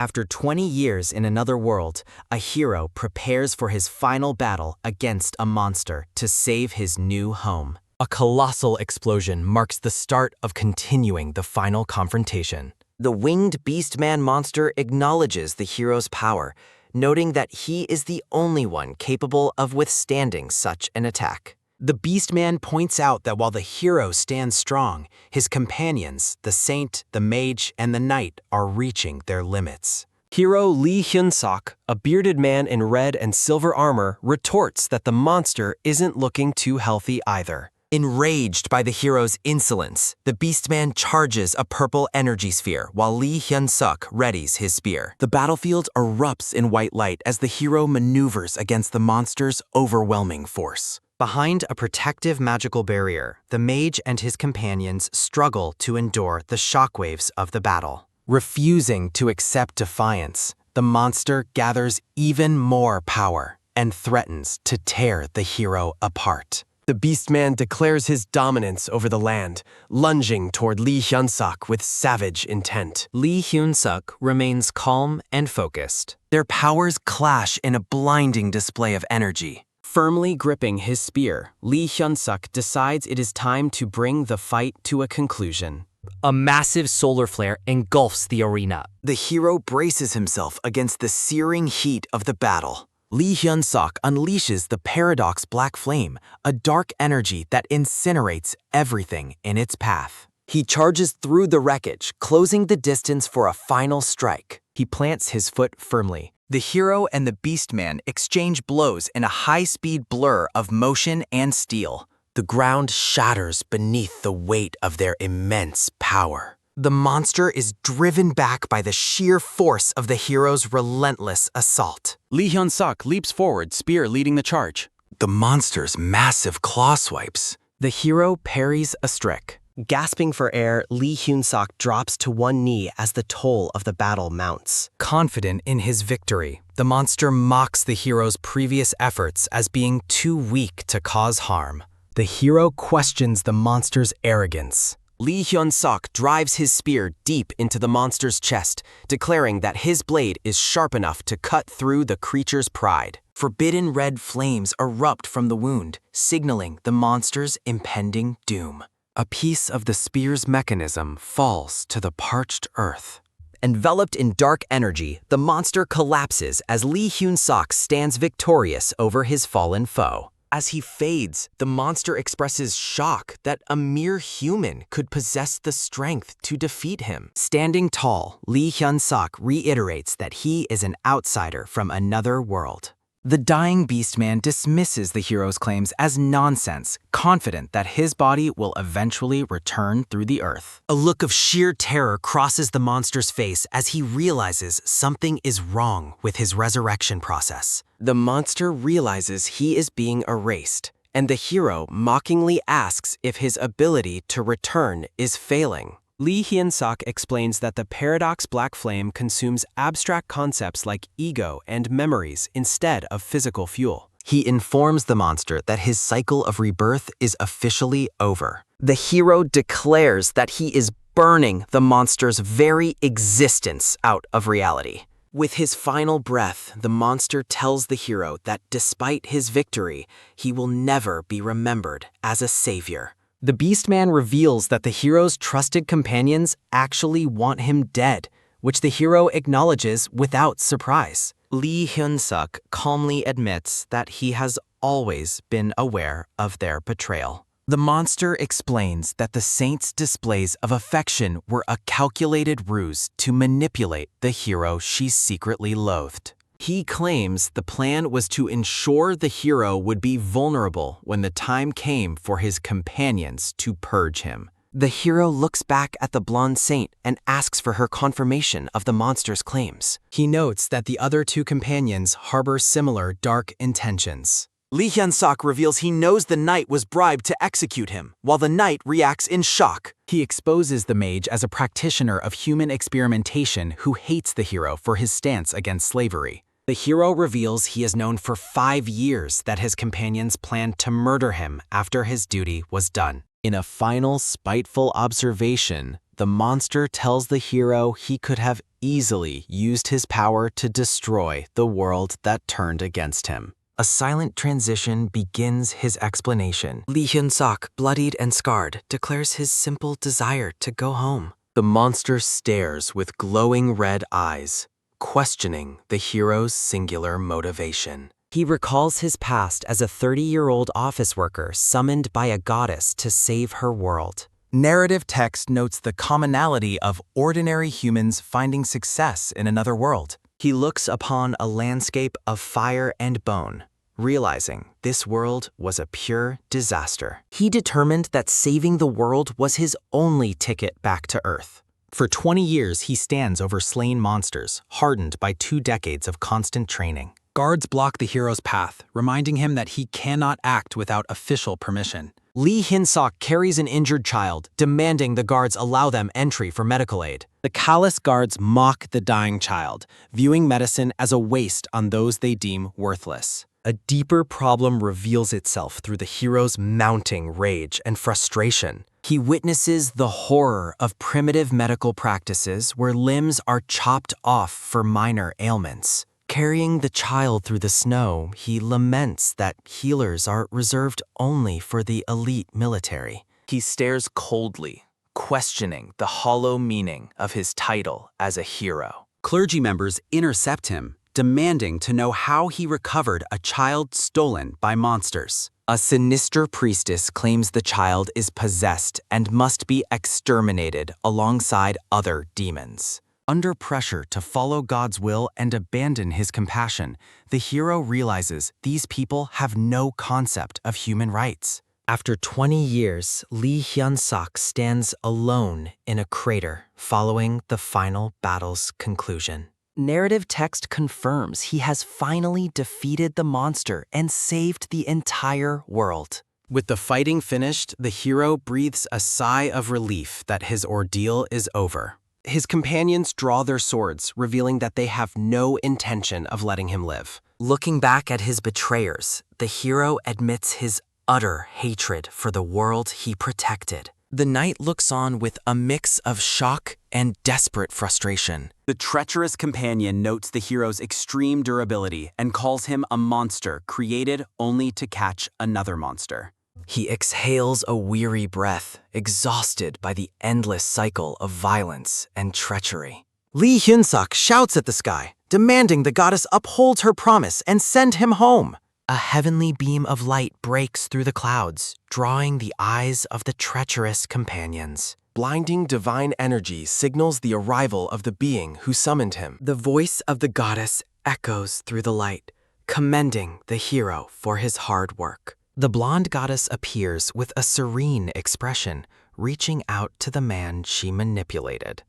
After 20 years in another world, a hero prepares for his final battle against a monster to save his new home. A colossal explosion marks the start of continuing the final confrontation. The winged beastman monster acknowledges the hero's power, noting that he is the only one capable of withstanding such an attack. The beastman points out that while the hero stands strong, his companions, the saint, the mage, and the knight, are reaching their limits. Hero Lee Hyun-sok, a bearded man in red and silver armor, retorts that the monster isn't looking too healthy either. Enraged by the hero's insolence, the beastman charges a purple energy sphere while Lee Hyun-sok readies his spear. The battlefield erupts in white light as the hero maneuvers against the monster's overwhelming force. Behind a protective magical barrier, the mage and his companions struggle to endure the shockwaves of the battle. Refusing to accept defiance, the monster gathers even more power and threatens to tear the hero apart. The beastman declares his dominance over the land, lunging toward Lee Hyun-sok with savage intent. Lee Hyun-sok remains calm and focused. Their powers clash in a blinding display of energy. Firmly gripping his spear, Lee Hyun-sok decides it is time to bring the fight to a conclusion. A massive solar flare engulfs the arena. The hero braces himself against the searing heat of the battle. Lee Hyun-sok unleashes the paradox black flame, a dark energy that incinerates everything in its path. He charges through the wreckage, closing the distance for a final strike. He plants his foot firmly. The hero and the beastman exchange blows in a high-speed blur of motion and steel. The ground shatters beneath the weight of their immense power. The monster is driven back by the sheer force of the hero's relentless assault. Lee Hyun-sok leaps forward, spear leading the charge. The monster's massive claw swipes. The hero parries a strike. Gasping for air, Lee Hyun-sok drops to one knee as the toll of the battle mounts. Confident in his victory, the monster mocks the hero's previous efforts as being too weak to cause harm. The hero questions the monster's arrogance. Lee Hyun-sok drives his spear deep into the monster's chest, declaring that his blade is sharp enough to cut through the creature's pride. Forbidden red flames erupt from the wound, signaling the monster's impending doom. A piece of the spear's mechanism falls to the parched earth. Enveloped in dark energy, the monster collapses as Lee Hyun-sok stands victorious over his fallen foe. As he fades, the monster expresses shock that a mere human could possess the strength to defeat him. Standing tall, Lee Hyun-sok reiterates that he is an outsider from another world. The dying beastman dismisses the hero's claims as nonsense, confident that his body will eventually return through the earth. A look of sheer terror crosses the monster's face as he realizes something is wrong with his resurrection process. The monster realizes he is being erased, and the hero mockingly asks if his ability to return is failing. Lee Hyun-sok explains that the paradox black flame consumes abstract concepts like ego and memories instead of physical fuel. He informs the monster that his cycle of rebirth is officially over. The hero declares that he is burning the monster's very existence out of reality. With his final breath, the monster tells the hero that despite his victory, he will never be remembered as a savior. The beastman reveals that the hero's trusted companions actually want him dead, which the hero acknowledges without surprise. Lee Hyun-sok calmly admits that he has always been aware of their betrayal. The monster explains that the saint's displays of affection were a calculated ruse to manipulate the hero she secretly loathed. He claims the plan was to ensure the hero would be vulnerable when the time came for his companions to purge him. The hero looks back at the blonde saint and asks for her confirmation of the monster's claims. He notes that the other two companions harbor similar dark intentions. Lee Hyun-sok reveals he knows the knight was bribed to execute him, while the knight reacts in shock. He exposes the mage as a practitioner of human experimentation who hates the hero for his stance against slavery. The hero reveals he has known for 5 years that his companions planned to murder him after his duty was done. In a final spiteful observation, the monster tells the hero he could have easily used his power to destroy the world that turned against him. A silent transition begins his explanation. Lee Hyun-sok, bloodied and scarred, declares his simple desire to go home. The monster stares with glowing red eyes, questioning the hero's singular motivation. He recalls his past as a 30-year-old office worker summoned by a goddess to save her world. Narrative text notes the commonality of ordinary humans finding success in another world. He looks upon a landscape of fire and bone, realizing this world was a pure disaster. He determined that saving the world was his only ticket back to Earth. For 20 years, he stands over slain monsters, hardened by 2 decades of constant training. Guards block the hero's path, reminding him that he cannot act without official permission. Lee Hyun-sok carries an injured child, demanding the guards allow them entry for medical aid. The callous guards mock the dying child, viewing medicine as a waste on those they deem worthless. A deeper problem reveals itself through the hero's mounting rage and frustration. He witnesses the horror of primitive medical practices where limbs are chopped off for minor ailments. Carrying the child through the snow, he laments that healers are reserved only for the elite military. He stares coldly, questioning the hollow meaning of his title as a hero. Clergy members intercept him, demanding to know how he recovered a child stolen by monsters. A sinister priestess claims the child is possessed and must be exterminated alongside other demons. Under pressure to follow God's will and abandon his compassion, the hero realizes these people have no concept of human rights. After 20 years, Lee Hyun-sok stands alone in a crater following the final battle's conclusion. Narrative text confirms he has finally defeated the monster and saved the entire world. With the fighting finished, the hero breathes a sigh of relief that his ordeal is over. His companions draw their swords, revealing that they have no intention of letting him live. Looking back at his betrayers, the hero admits his utter hatred for the world he protected. The knight looks on with a mix of shock and desperate frustration. The treacherous companion notes the hero's extreme durability and calls him a monster created only to catch another monster. He exhales a weary breath, exhausted by the endless cycle of violence and treachery. Lee Hyun-sok shouts at the sky, demanding the goddess uphold her promise and send him home. A heavenly beam of light breaks through the clouds, drawing the eyes of the treacherous companions. Blinding divine energy signals the arrival of the being who summoned him. The voice of the goddess echoes through the light, commending the hero for his hard work. The blonde goddess appears with a serene expression, reaching out to the man she manipulated.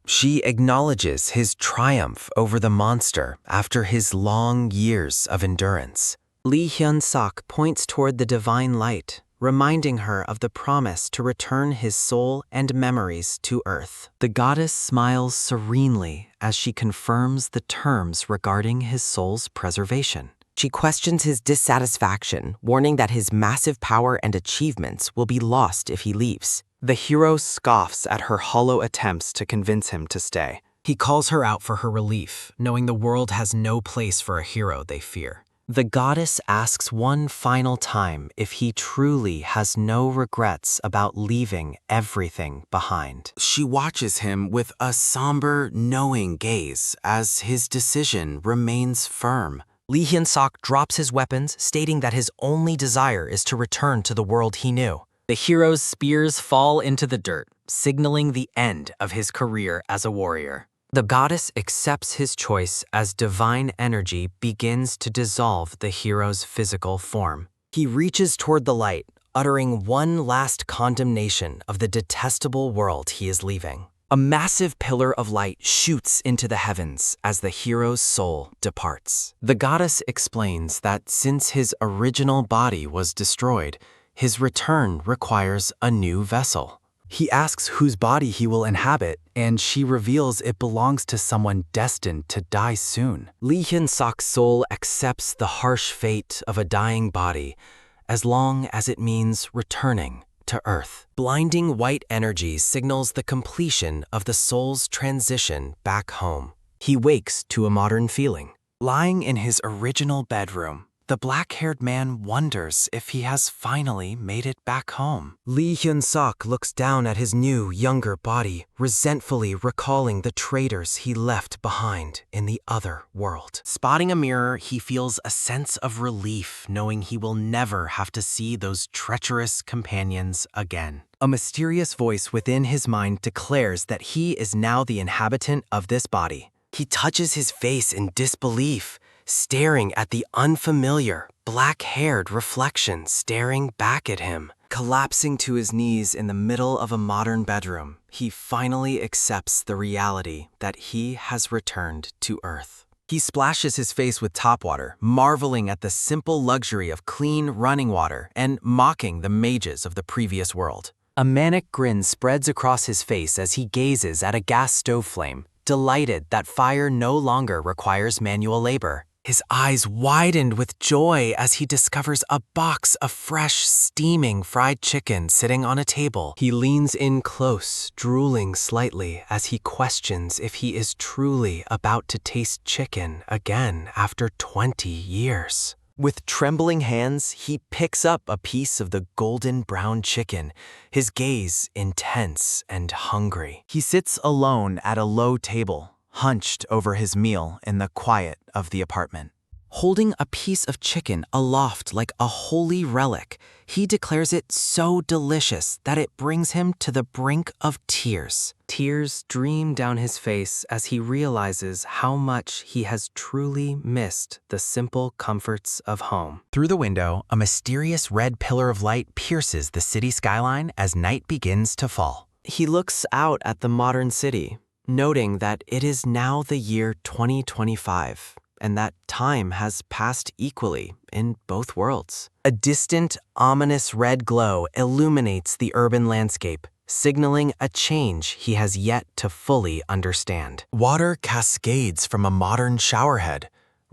She acknowledges his triumph over the monster after his long years of endurance. Lee Hyun-sok points toward the divine light, reminding her of the promise to return his soul and memories to Earth. The goddess smiles serenely as she confirms the terms regarding his soul's preservation. She questions his dissatisfaction, warning that his massive power and achievements will be lost if he leaves. The hero scoffs at her hollow attempts to convince him to stay. He calls her out for her relief, knowing the world has no place for a hero they fear. The goddess asks one final time if he truly has no regrets about leaving everything behind. She watches him with a somber, knowing gaze as his decision remains firm. Lee Hyun-sok drops his weapons, stating that his only desire is to return to the world he knew. The hero's spears fall into the dirt, signaling the end of his career as a warrior. The goddess accepts his choice as divine energy begins to dissolve the hero's physical form. He reaches toward the light, uttering one last condemnation of the detestable world he is leaving. A massive pillar of light shoots into the heavens as the hero's soul departs. The goddess explains that since his original body was destroyed, his return requires a new vessel. He asks whose body he will inhabit, and she reveals it belongs to someone destined to die soon. Lee Hyun-sok's soul accepts the harsh fate of a dying body, as long as it means returning to Earth. Blinding white energy signals the completion of the soul's transition back home. He wakes to a modern feeling. Lying in his original bedroom, the black-haired man wonders if he has finally made it back home. Lee Hyun-sok looks down at his new, younger body, resentfully recalling the traitors he left behind in the other world. Spotting a mirror, he feels a sense of relief knowing he will never have to see those treacherous companions again. A mysterious voice within his mind declares that he is now the inhabitant of this body. He touches his face in disbelief, staring at the unfamiliar, black-haired reflection staring back at him. Collapsing to his knees in the middle of a modern bedroom, he finally accepts the reality that he has returned to Earth. He splashes his face with tap water, marveling at the simple luxury of clean running water and mocking the mages of the previous world. A manic grin spreads across his face as he gazes at a gas stove flame, delighted that fire no longer requires manual labor. His eyes widened with joy as he discovers a box of fresh, steaming fried chicken sitting on a table. He leans in close, drooling slightly as he questions if he is truly about to taste chicken again after 20 years. With trembling hands, he picks up a piece of the golden brown chicken, his gaze intense and hungry. He sits alone at a low table, hunched over his meal in the quiet of the apartment. Holding a piece of chicken aloft like a holy relic, he declares it so delicious that it brings him to the brink of tears. Tears stream down his face as he realizes how much he has truly missed the simple comforts of home. Through the window, a mysterious red pillar of light pierces the city skyline as night begins to fall. He looks out at the modern city, noting that it is now the year 2025, and that time has passed equally in both worlds. A distant, ominous red glow illuminates the urban landscape, signaling a change he has yet to fully understand. Water cascades from a modern showerhead,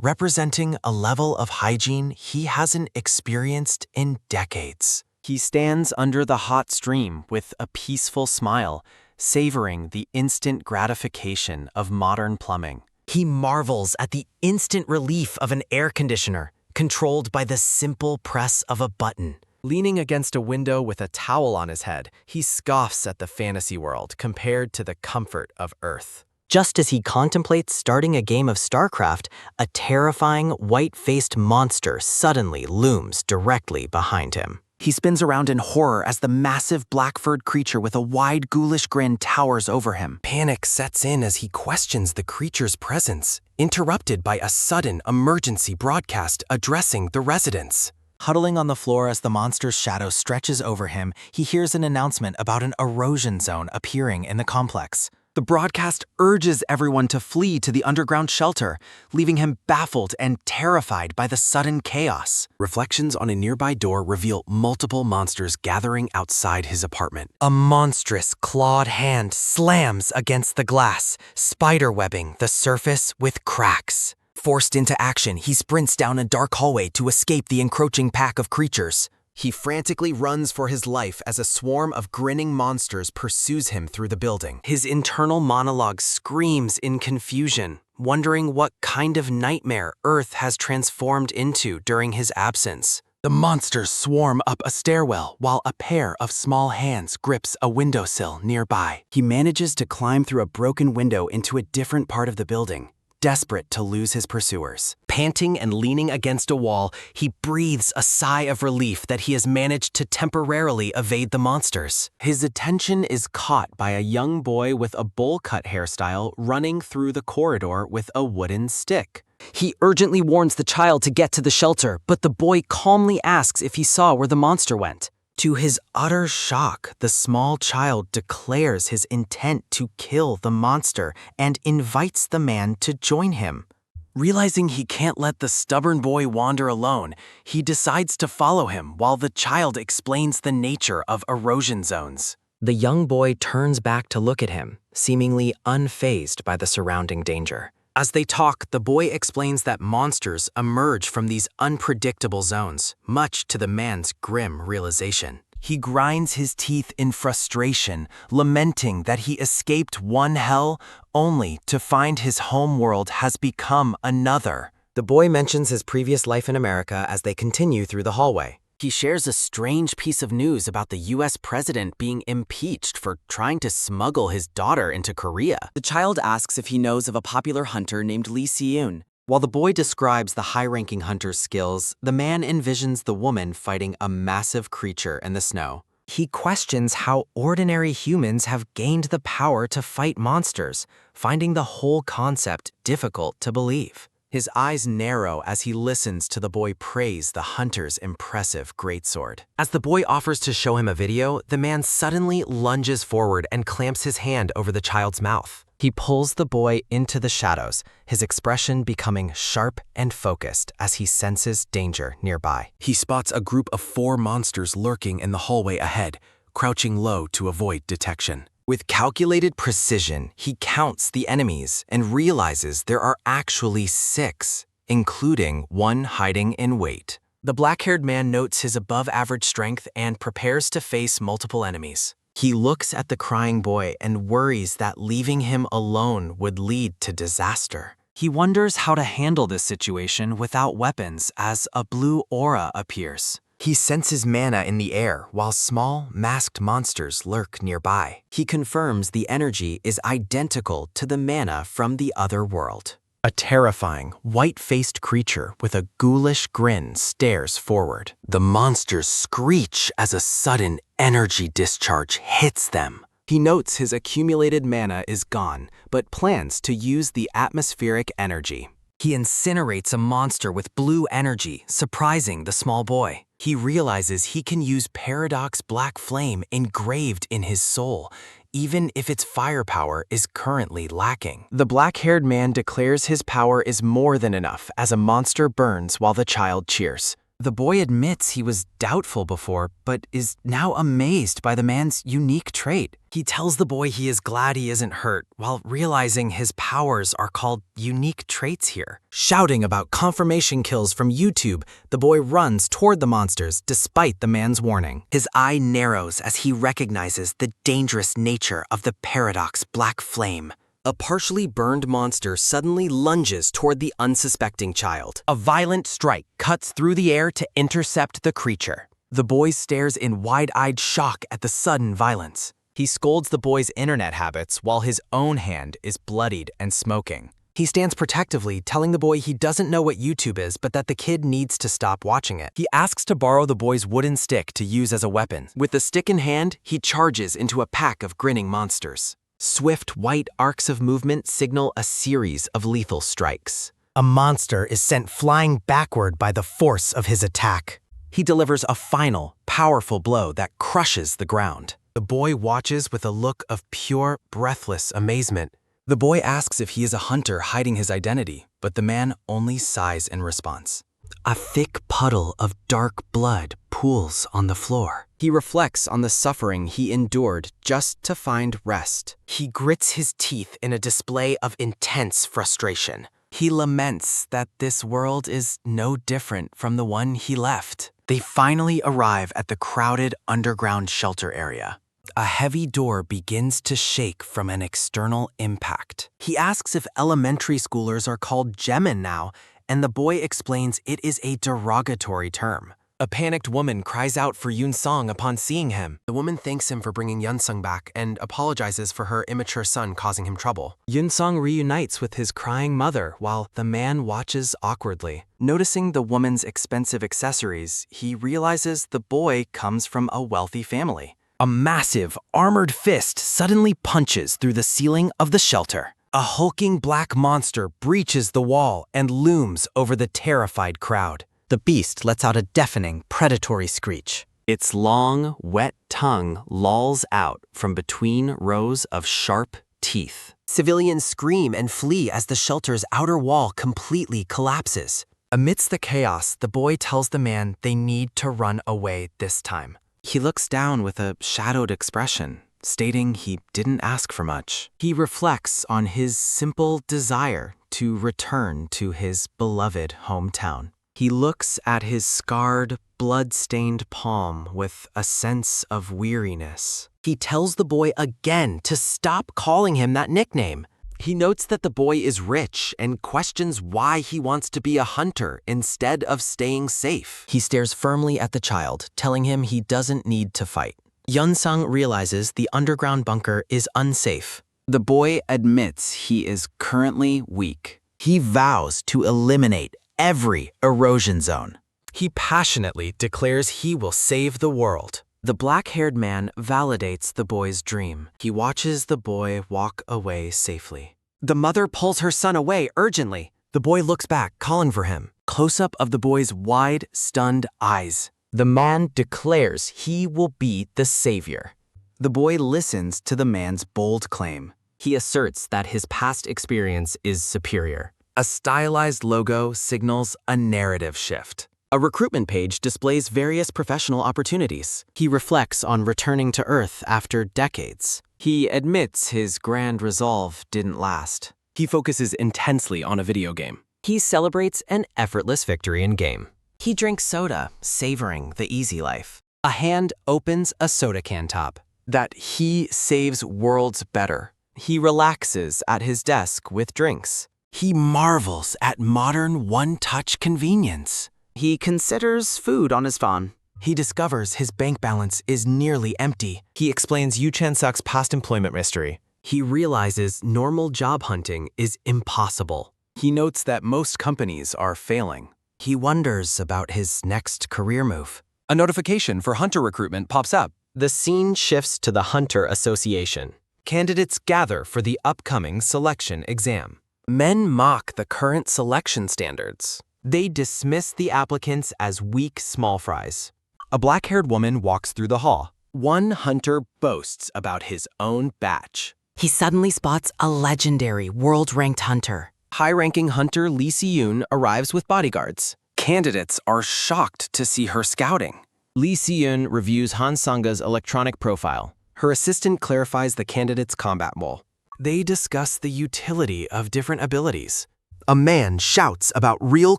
representing a level of hygiene he hasn't experienced in decades. He stands under the hot stream with a peaceful smile, savoring the instant gratification of modern plumbing. He marvels at the instant relief of an air conditioner, controlled by the simple press of a button. Leaning against a window with a towel on his head, he scoffs at the fantasy world compared to the comfort of Earth. Just as he contemplates starting a game of StarCraft, a terrifying, white-faced monster suddenly looms directly behind him. He spins around in horror as the massive black-furred creature with a wide, ghoulish grin towers over him. Panic sets in as he questions the creature's presence, interrupted by a sudden emergency broadcast addressing the residents. Huddling on the floor as the monster's shadow stretches over him, he hears an announcement about an erosion zone appearing in the complex. The broadcast urges everyone to flee to the underground shelter, leaving him baffled and terrified by the sudden chaos. Reflections on a nearby door reveal multiple monsters gathering outside his apartment. A monstrous clawed hand slams against the glass, spiderwebbing the surface with cracks. Forced into action, he sprints down a dark hallway to escape the encroaching pack of creatures. He frantically runs for his life as a swarm of grinning monsters pursues him through the building. His internal monologue screams in confusion, wondering what kind of nightmare Earth has transformed into during his absence. The monsters swarm up a stairwell while a pair of small hands grips a windowsill nearby. He manages to climb through a broken window into a different part of the building, desperate to lose his pursuers. Panting and leaning against a wall, he breathes a sigh of relief that he has managed to temporarily evade the monsters. His attention is caught by a young boy with a bowl cut hairstyle running through the corridor with a wooden stick. He urgently warns the child to get to the shelter, but the boy calmly asks if he saw where the monster went. To his utter shock, the small child declares his intent to kill the monster and invites the man to join him. Realizing he can't let the stubborn boy wander alone, he decides to follow him while the child explains the nature of erosion zones. The young boy turns back to look at him, seemingly unfazed by the surrounding danger. As they talk, the boy explains that monsters emerge from these unpredictable zones, much to the man's grim realization. He grinds his teeth in frustration, lamenting that he escaped one hell only to find his homeworld has become another. The boy mentions his previous life in America as they continue through the hallway. He shares a strange piece of news about the US president being impeached for trying to smuggle his daughter into Korea. The child asks if he knows of a popular hunter named Lee Si-yoon. While the boy describes the high-ranking hunter's skills, the man envisions the woman fighting a massive creature in the snow. He questions how ordinary humans have gained the power to fight monsters, finding the whole concept difficult to believe. His eyes narrow as he listens to the boy praise the hunter's impressive greatsword. As the boy offers to show him a video, the man suddenly lunges forward and clamps his hand over the child's mouth. He pulls the boy into the shadows, his expression becoming sharp and focused as he senses danger nearby. He spots a group of 4 monsters lurking in the hallway ahead, crouching low to avoid detection. With calculated precision, he counts the enemies and realizes there are actually 6, including one hiding in wait. The black-haired man notes his above-average strength and prepares to face multiple enemies. He looks at the crying boy and worries that leaving him alone would lead to disaster. He wonders how to handle this situation without weapons as a blue aura appears. He senses mana in the air while small, masked monsters lurk nearby. He confirms the energy is identical to the mana from the other world. A terrifying, white-faced creature with a ghoulish grin stares forward. The monsters screech as a sudden energy discharge hits them. He notes his accumulated mana is gone, but plans to use the atmospheric energy. He incinerates a monster with blue energy, surprising the small boy. He realizes he can use Paradox Black Flame engraved in his soul, even if its firepower is currently lacking. The black-haired man declares his power is more than enough as a monster burns while the child cheers. The boy admits he was doubtful before, but is now amazed by the man's unique trait. He tells the boy he is glad he isn't hurt, while realizing his powers are called unique traits here. Shouting about confirmation kills from YouTube, the boy runs toward the monsters despite the man's warning. His eye narrows as he recognizes the dangerous nature of the Paradox Black Flame. A partially burned monster suddenly lunges toward the unsuspecting child. A violent strike cuts through the air to intercept the creature. The boy stares in wide-eyed shock at the sudden violence. He scolds the boy's internet habits while his own hand is bloodied and smoking. He stands protectively, telling the boy he doesn't know what YouTube is, but that the kid needs to stop watching it. He asks to borrow the boy's wooden stick to use as a weapon. With the stick in hand, he charges into a pack of grinning monsters. Swift white arcs of movement signal a series of lethal strikes. A monster is sent flying backward by the force of his attack. He delivers a final, powerful blow that crushes the ground. The boy watches with a look of pure, breathless amazement. The boy asks if he is a hunter hiding his identity, but the man only sighs in response. A thick puddle of dark blood pools on the floor. He reflects on the suffering he endured just to find rest. He grits his teeth in a display of intense frustration. He laments that this world is no different from the one he left. They finally arrive at the crowded underground shelter area. A heavy door begins to shake from an external impact. He asks if elementary schoolers are called Gemin now, and the boy explains it is a derogatory term. A panicked woman cries out for Yoon-sung upon seeing him. The woman thanks him for bringing Yoon-sung back and apologizes for her immature son causing him trouble. Yoon-sung reunites with his crying mother while the man watches awkwardly. Noticing the woman's expensive accessories, he realizes the boy comes from a wealthy family. A massive, armored fist suddenly punches through the ceiling of the shelter. A hulking black monster breaches the wall and looms over the terrified crowd. The beast lets out a deafening, predatory screech. Its long, wet tongue lolls out from between rows of sharp teeth. Civilians scream and flee as the shelter's outer wall completely collapses. Amidst the chaos, the boy tells the man they need to run away this time. He looks down with a shadowed expression, stating he didn't ask for much. He reflects on his simple desire to return to his beloved hometown. He looks at his scarred, blood-stained palm with a sense of weariness. He tells the boy again to stop calling him that nickname. He notes that the boy is rich and questions why he wants to be a hunter instead of staying safe. He stares firmly at the child, telling him he doesn't need to fight. Yun-sung realizes the underground bunker is unsafe. The boy admits he is currently weak. He vows to eliminate every erosion zone. He passionately declares he will save the world. The black-haired man validates the boy's dream. He watches the boy walk away safely. The mother pulls her son away urgently. The boy looks back, calling for him. Close-up of the boy's wide, stunned eyes. The man declares he will be the savior. The boy listens to the man's bold claim. He asserts that his past experience is superior. A stylized logo signals a narrative shift. A recruitment page displays various professional opportunities. He reflects on returning to Earth after decades. He admits his grand resolve didn't last. He focuses intensely on a video game. He celebrates an effortless victory in game. He drinks soda, savoring the easy life. A hand opens a soda can top. That he saves worlds better. He relaxes at his desk with drinks. He marvels at modern one-touch convenience. He considers food on his phone. He discovers his bank balance is nearly empty. He explains Yu Chan-suk's past employment history. He realizes normal job hunting is impossible. He notes that most companies are failing. He wonders about his next career move. A notification for hunter recruitment pops up. The scene shifts to the Hunter Association. Candidates gather for the upcoming selection exam. Men mock the current selection standards. They dismiss the applicants as weak small fries. A black-haired woman walks through the hall. One hunter boasts about his own batch. He suddenly spots a legendary world-ranked hunter. High-ranking hunter Lee Si-yoon arrives with bodyguards. Candidates are shocked to see her scouting. Lee Si-yoon reviews Han Sanga's electronic profile. Her assistant clarifies the candidate's combat role. They discuss the utility of different abilities. A man shouts about real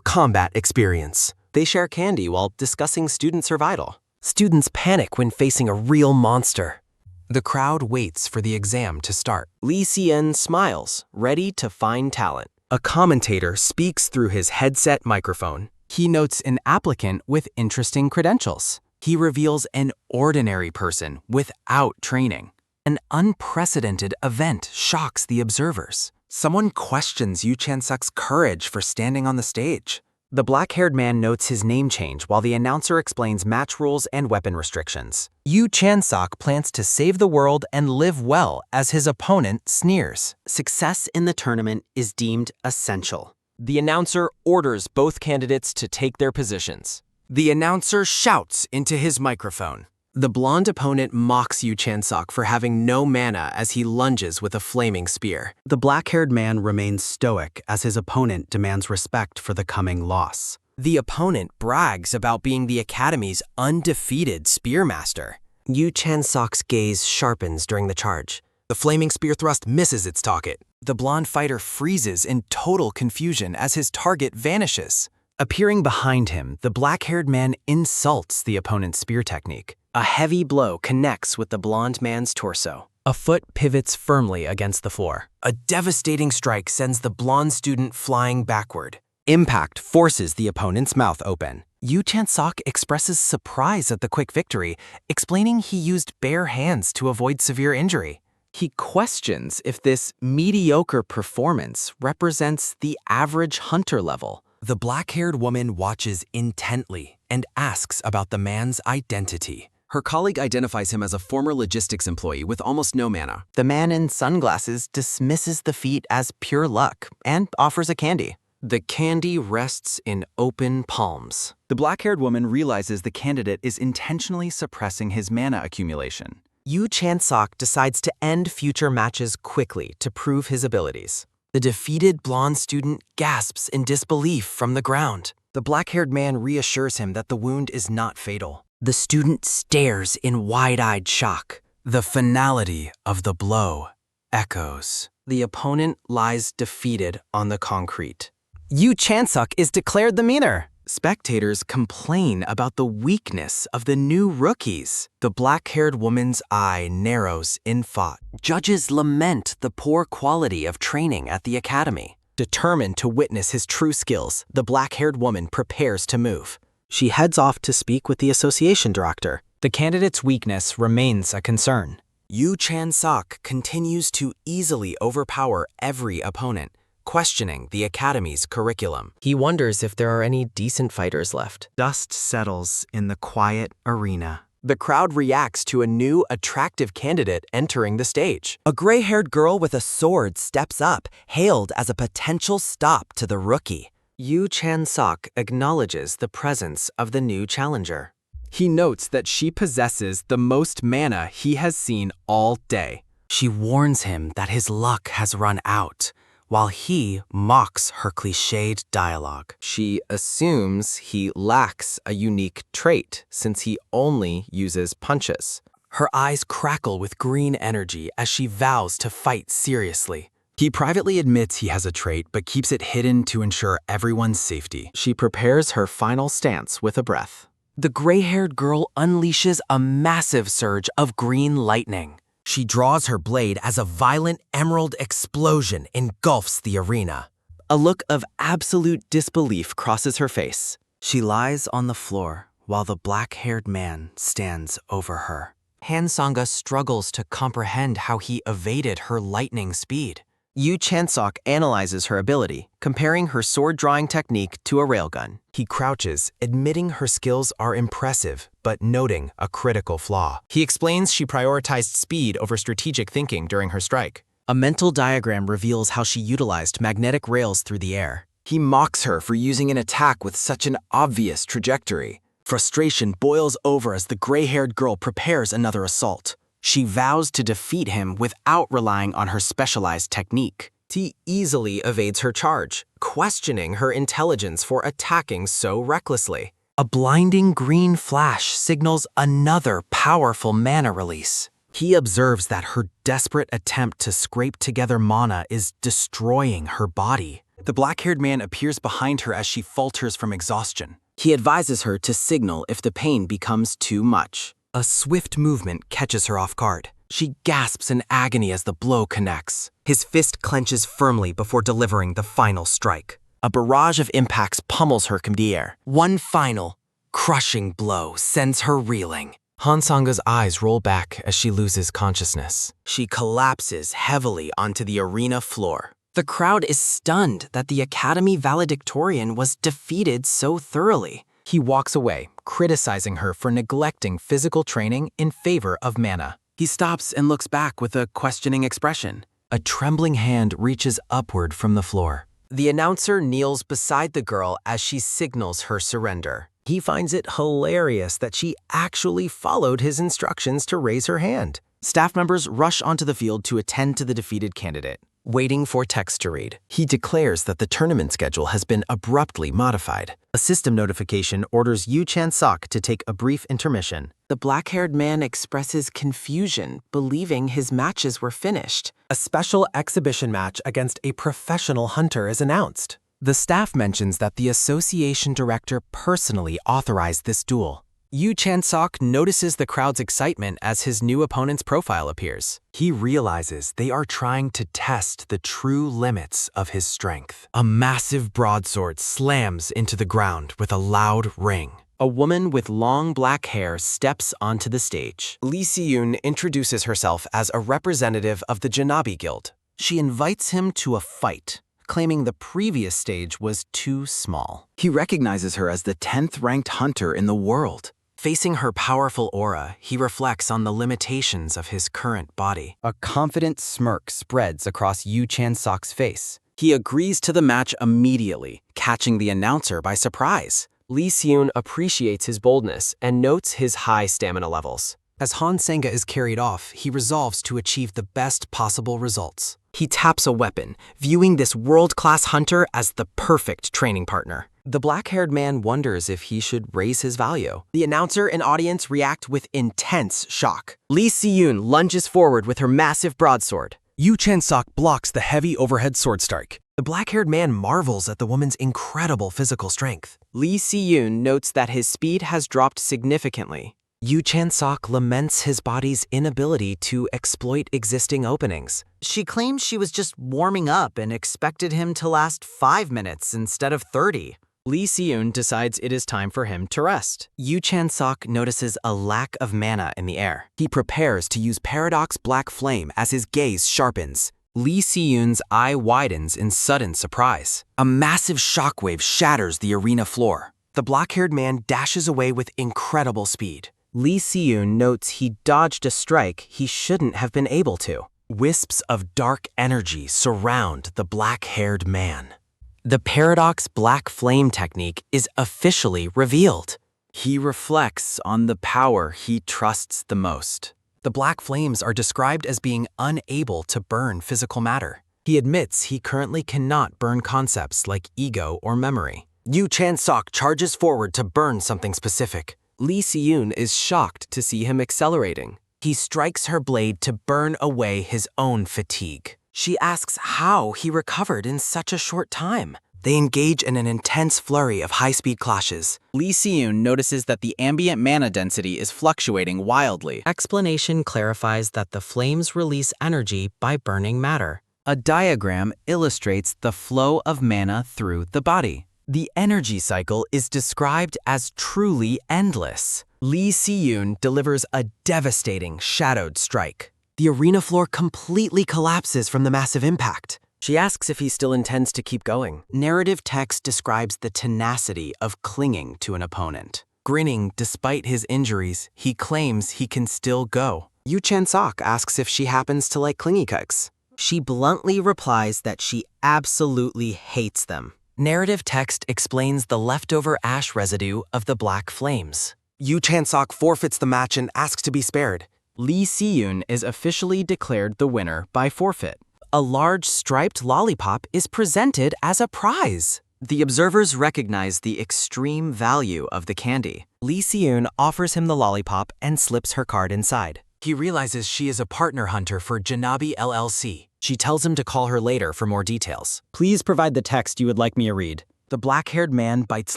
combat experience. They share candy while discussing student survival. Students panic when facing a real monster. The crowd waits for the exam to start. Lee Si-yoon smiles, ready to find talent. A commentator speaks through his headset microphone. He notes an applicant with interesting credentials. He reveals an ordinary person without training. An unprecedented event shocks the observers. Someone questions Yu Chan-suk's courage for standing on the stage. The black-haired man notes his name change while the announcer explains match rules and weapon restrictions. Yu Chan-suk plans to save the world and live well as his opponent sneers. Success in the tournament is deemed essential. The announcer orders both candidates to take their positions. The announcer shouts into his microphone. The blonde opponent mocks Yu Chan-suk for having no mana as he lunges with a flaming spear. The black-haired man remains stoic as his opponent demands respect for the coming loss. The opponent brags about being the Academy's undefeated spearmaster. Yu Chan-suk's gaze sharpens during the charge. The flaming spear thrust misses its target. The blonde fighter freezes in total confusion as his target vanishes. Appearing behind him, the black-haired man insults the opponent's spear technique. A heavy blow connects with the blonde man's torso. A foot pivots firmly against the floor. A devastating strike sends the blonde student flying backward. Impact forces the opponent's mouth open. Yu Chan-suk expresses surprise at the quick victory, explaining he used bare hands to avoid severe injury. He questions if this mediocre performance represents the average hunter level. The black-haired woman watches intently and asks about the man's identity. Her colleague identifies him as a former logistics employee with almost no mana. The man in sunglasses dismisses the feat as pure luck and offers a candy. The candy rests in open palms. The black-haired woman realizes the candidate is intentionally suppressing his mana accumulation. Yu Chan-suk decides to end future matches quickly to prove his abilities. The defeated blonde student gasps in disbelief from the ground. The black-haired man reassures him that the wound is not fatal. The student stares in wide-eyed shock. The finality of the blow echoes. The opponent lies defeated on the concrete. Yu Chan-suk is declared the winner. Spectators complain about the weakness of the new rookies. The black-haired woman's eye narrows in thought. Judges lament the poor quality of training at the academy. Determined to witness his true skills, the black-haired woman prepares to move. She heads off to speak with the association director. The candidate's weakness remains a concern. Yu Chan-sok continues to easily overpower every opponent, questioning the academy's curriculum. He wonders if there are any decent fighters left. Dust settles in the quiet arena. The crowd reacts to a new, attractive candidate entering the stage. A gray-haired girl with a sword steps up, hailed as a potential stop to the rookie. Yu Chan-sok acknowledges the presence of the new challenger. He notes that she possesses the most mana he has seen all day. She warns him that his luck has run out, while he mocks her cliched dialogue. She assumes he lacks a unique trait since he only uses punches. Her eyes crackle with green energy as she vows to fight seriously. He privately admits he has a trait but keeps it hidden to ensure everyone's safety. She prepares her final stance with a breath. The gray-haired girl unleashes a massive surge of green lightning. She draws her blade as a violent emerald explosion engulfs the arena. A look of absolute disbelief crosses her face. She lies on the floor while the black-haired man stands over her. Hansanga struggles to comprehend how he evaded her lightning speed. Yu Chan-sok analyzes her ability, comparing her sword-drawing technique to a railgun. He crouches, admitting her skills are impressive, but noting a critical flaw. He explains she prioritized speed over strategic thinking during her strike. A mental diagram reveals how she utilized magnetic rails through the air. He mocks her for using an attack with such an obvious trajectory. Frustration boils over as the gray-haired girl prepares another assault. She vows to defeat him without relying on her specialized technique. He easily evades her charge, questioning her intelligence for attacking so recklessly. A blinding green flash signals another powerful mana release. He observes that her desperate attempt to scrape together mana is destroying her body. The black-haired man appears behind her as she falters from exhaustion. He advises her to signal if the pain becomes too much. A swift movement catches her off guard. She gasps in agony as the blow connects. His fist clenches firmly before delivering the final strike. A barrage of impacts pummels her from the air. One final, crushing blow sends her reeling. Hansanga's eyes roll back as she loses consciousness. She collapses heavily onto the arena floor. The crowd is stunned that the Academy valedictorian was defeated so thoroughly. He walks away, criticizing her for neglecting physical training in favor of mana. He stops and looks back with a questioning expression. A trembling hand reaches upward from the floor. The announcer kneels beside the girl as she signals her surrender. He finds it hilarious that she actually followed his instructions to raise her hand. Staff members rush onto the field to attend to the defeated candidate. Waiting for text to read, he declares that the tournament schedule has been abruptly modified. A system notification orders Yu Chan-sok to take a brief intermission. The black-haired man expresses confusion, believing his matches were finished. A special exhibition match against a professional hunter is announced. The staff mentions that the association director personally authorized this duel. Yu Chan-sok notices the crowd's excitement as his new opponent's profile appears. He realizes they are trying to test the true limits of his strength. A massive broadsword slams into the ground with a loud ring. A woman with long black hair steps onto the stage. Lee Si-yoon introduces herself as a representative of the Janabi Guild. She invites him to a fight, claiming the previous stage was too small. He recognizes her as the 10th ranked hunter in the world. Facing her powerful aura, he reflects on the limitations of his current body. A confident smirk spreads across Yu Chan-sok's face. He agrees to the match immediately, catching the announcer by surprise. Lee Si-yoon appreciates his boldness and notes his high stamina levels. As Hansanga is carried off, he resolves to achieve the best possible results. He taps a weapon, viewing this world-class hunter as the perfect training partner. The black-haired man wonders if he should raise his value. The announcer and audience react with intense shock. Lee Si-yoon lunges forward with her massive broadsword. Yu Chan-sok blocks the heavy overhead sword strike. The black-haired man marvels at the woman's incredible physical strength. Lee Si-yoon notes that his speed has dropped significantly. Yu Chan-sok laments his body's inability to exploit existing openings. She claims she was just warming up and expected him to last 5 minutes instead of 30. Lee Si-yoon decides it is time for him to rest. Yu Chan-sok notices a lack of mana in the air. He prepares to use Paradox Black Flame as his gaze sharpens. Lee Si-yoon's eye widens in sudden surprise. A massive shockwave shatters the arena floor. The black-haired man dashes away with incredible speed. Lee Si-yoon notes he dodged a strike he shouldn't have been able to. Wisps of dark energy surround the black-haired man. The Paradox Black Flame technique is officially revealed. He reflects on the power he trusts the most. The black flames are described as being unable to burn physical matter. He admits he currently cannot burn concepts like ego or memory. Yu Chan-sok charges forward to burn something specific. Lee Si-yoon is shocked to see him accelerating. He strikes her blade to burn away his own fatigue. She asks how he recovered in such a short time. They engage in an intense flurry of high-speed clashes. Lee Si-yoon notices that the ambient mana density is fluctuating wildly. Explanation clarifies that the flames release energy by burning matter. A diagram illustrates the flow of mana through the body. The energy cycle is described as truly endless. Lee Si-yoon delivers a devastating shadowed strike. The arena floor completely collapses from the massive impact. She asks if he still intends to keep going. Narrative text describes the tenacity of clinging to an opponent. Grinning despite his injuries, he claims he can still go. Yu Chan-sok asks if she happens to like clingy kikes. She bluntly replies that she absolutely hates them. Narrative text explains the leftover ash residue of the black flames. Yu Chan-sok forfeits the match and asks to be spared. Lee Si-yoon is officially declared the winner by forfeit. A large striped lollipop is presented as a prize. The observers recognize the extreme value of the candy. Lee Si-yoon offers him the lollipop and slips her card inside. He realizes she is a partner hunter for Janabi LLC. She tells him to call her later for more details. Please provide the text you would like me to read. The black-haired man bites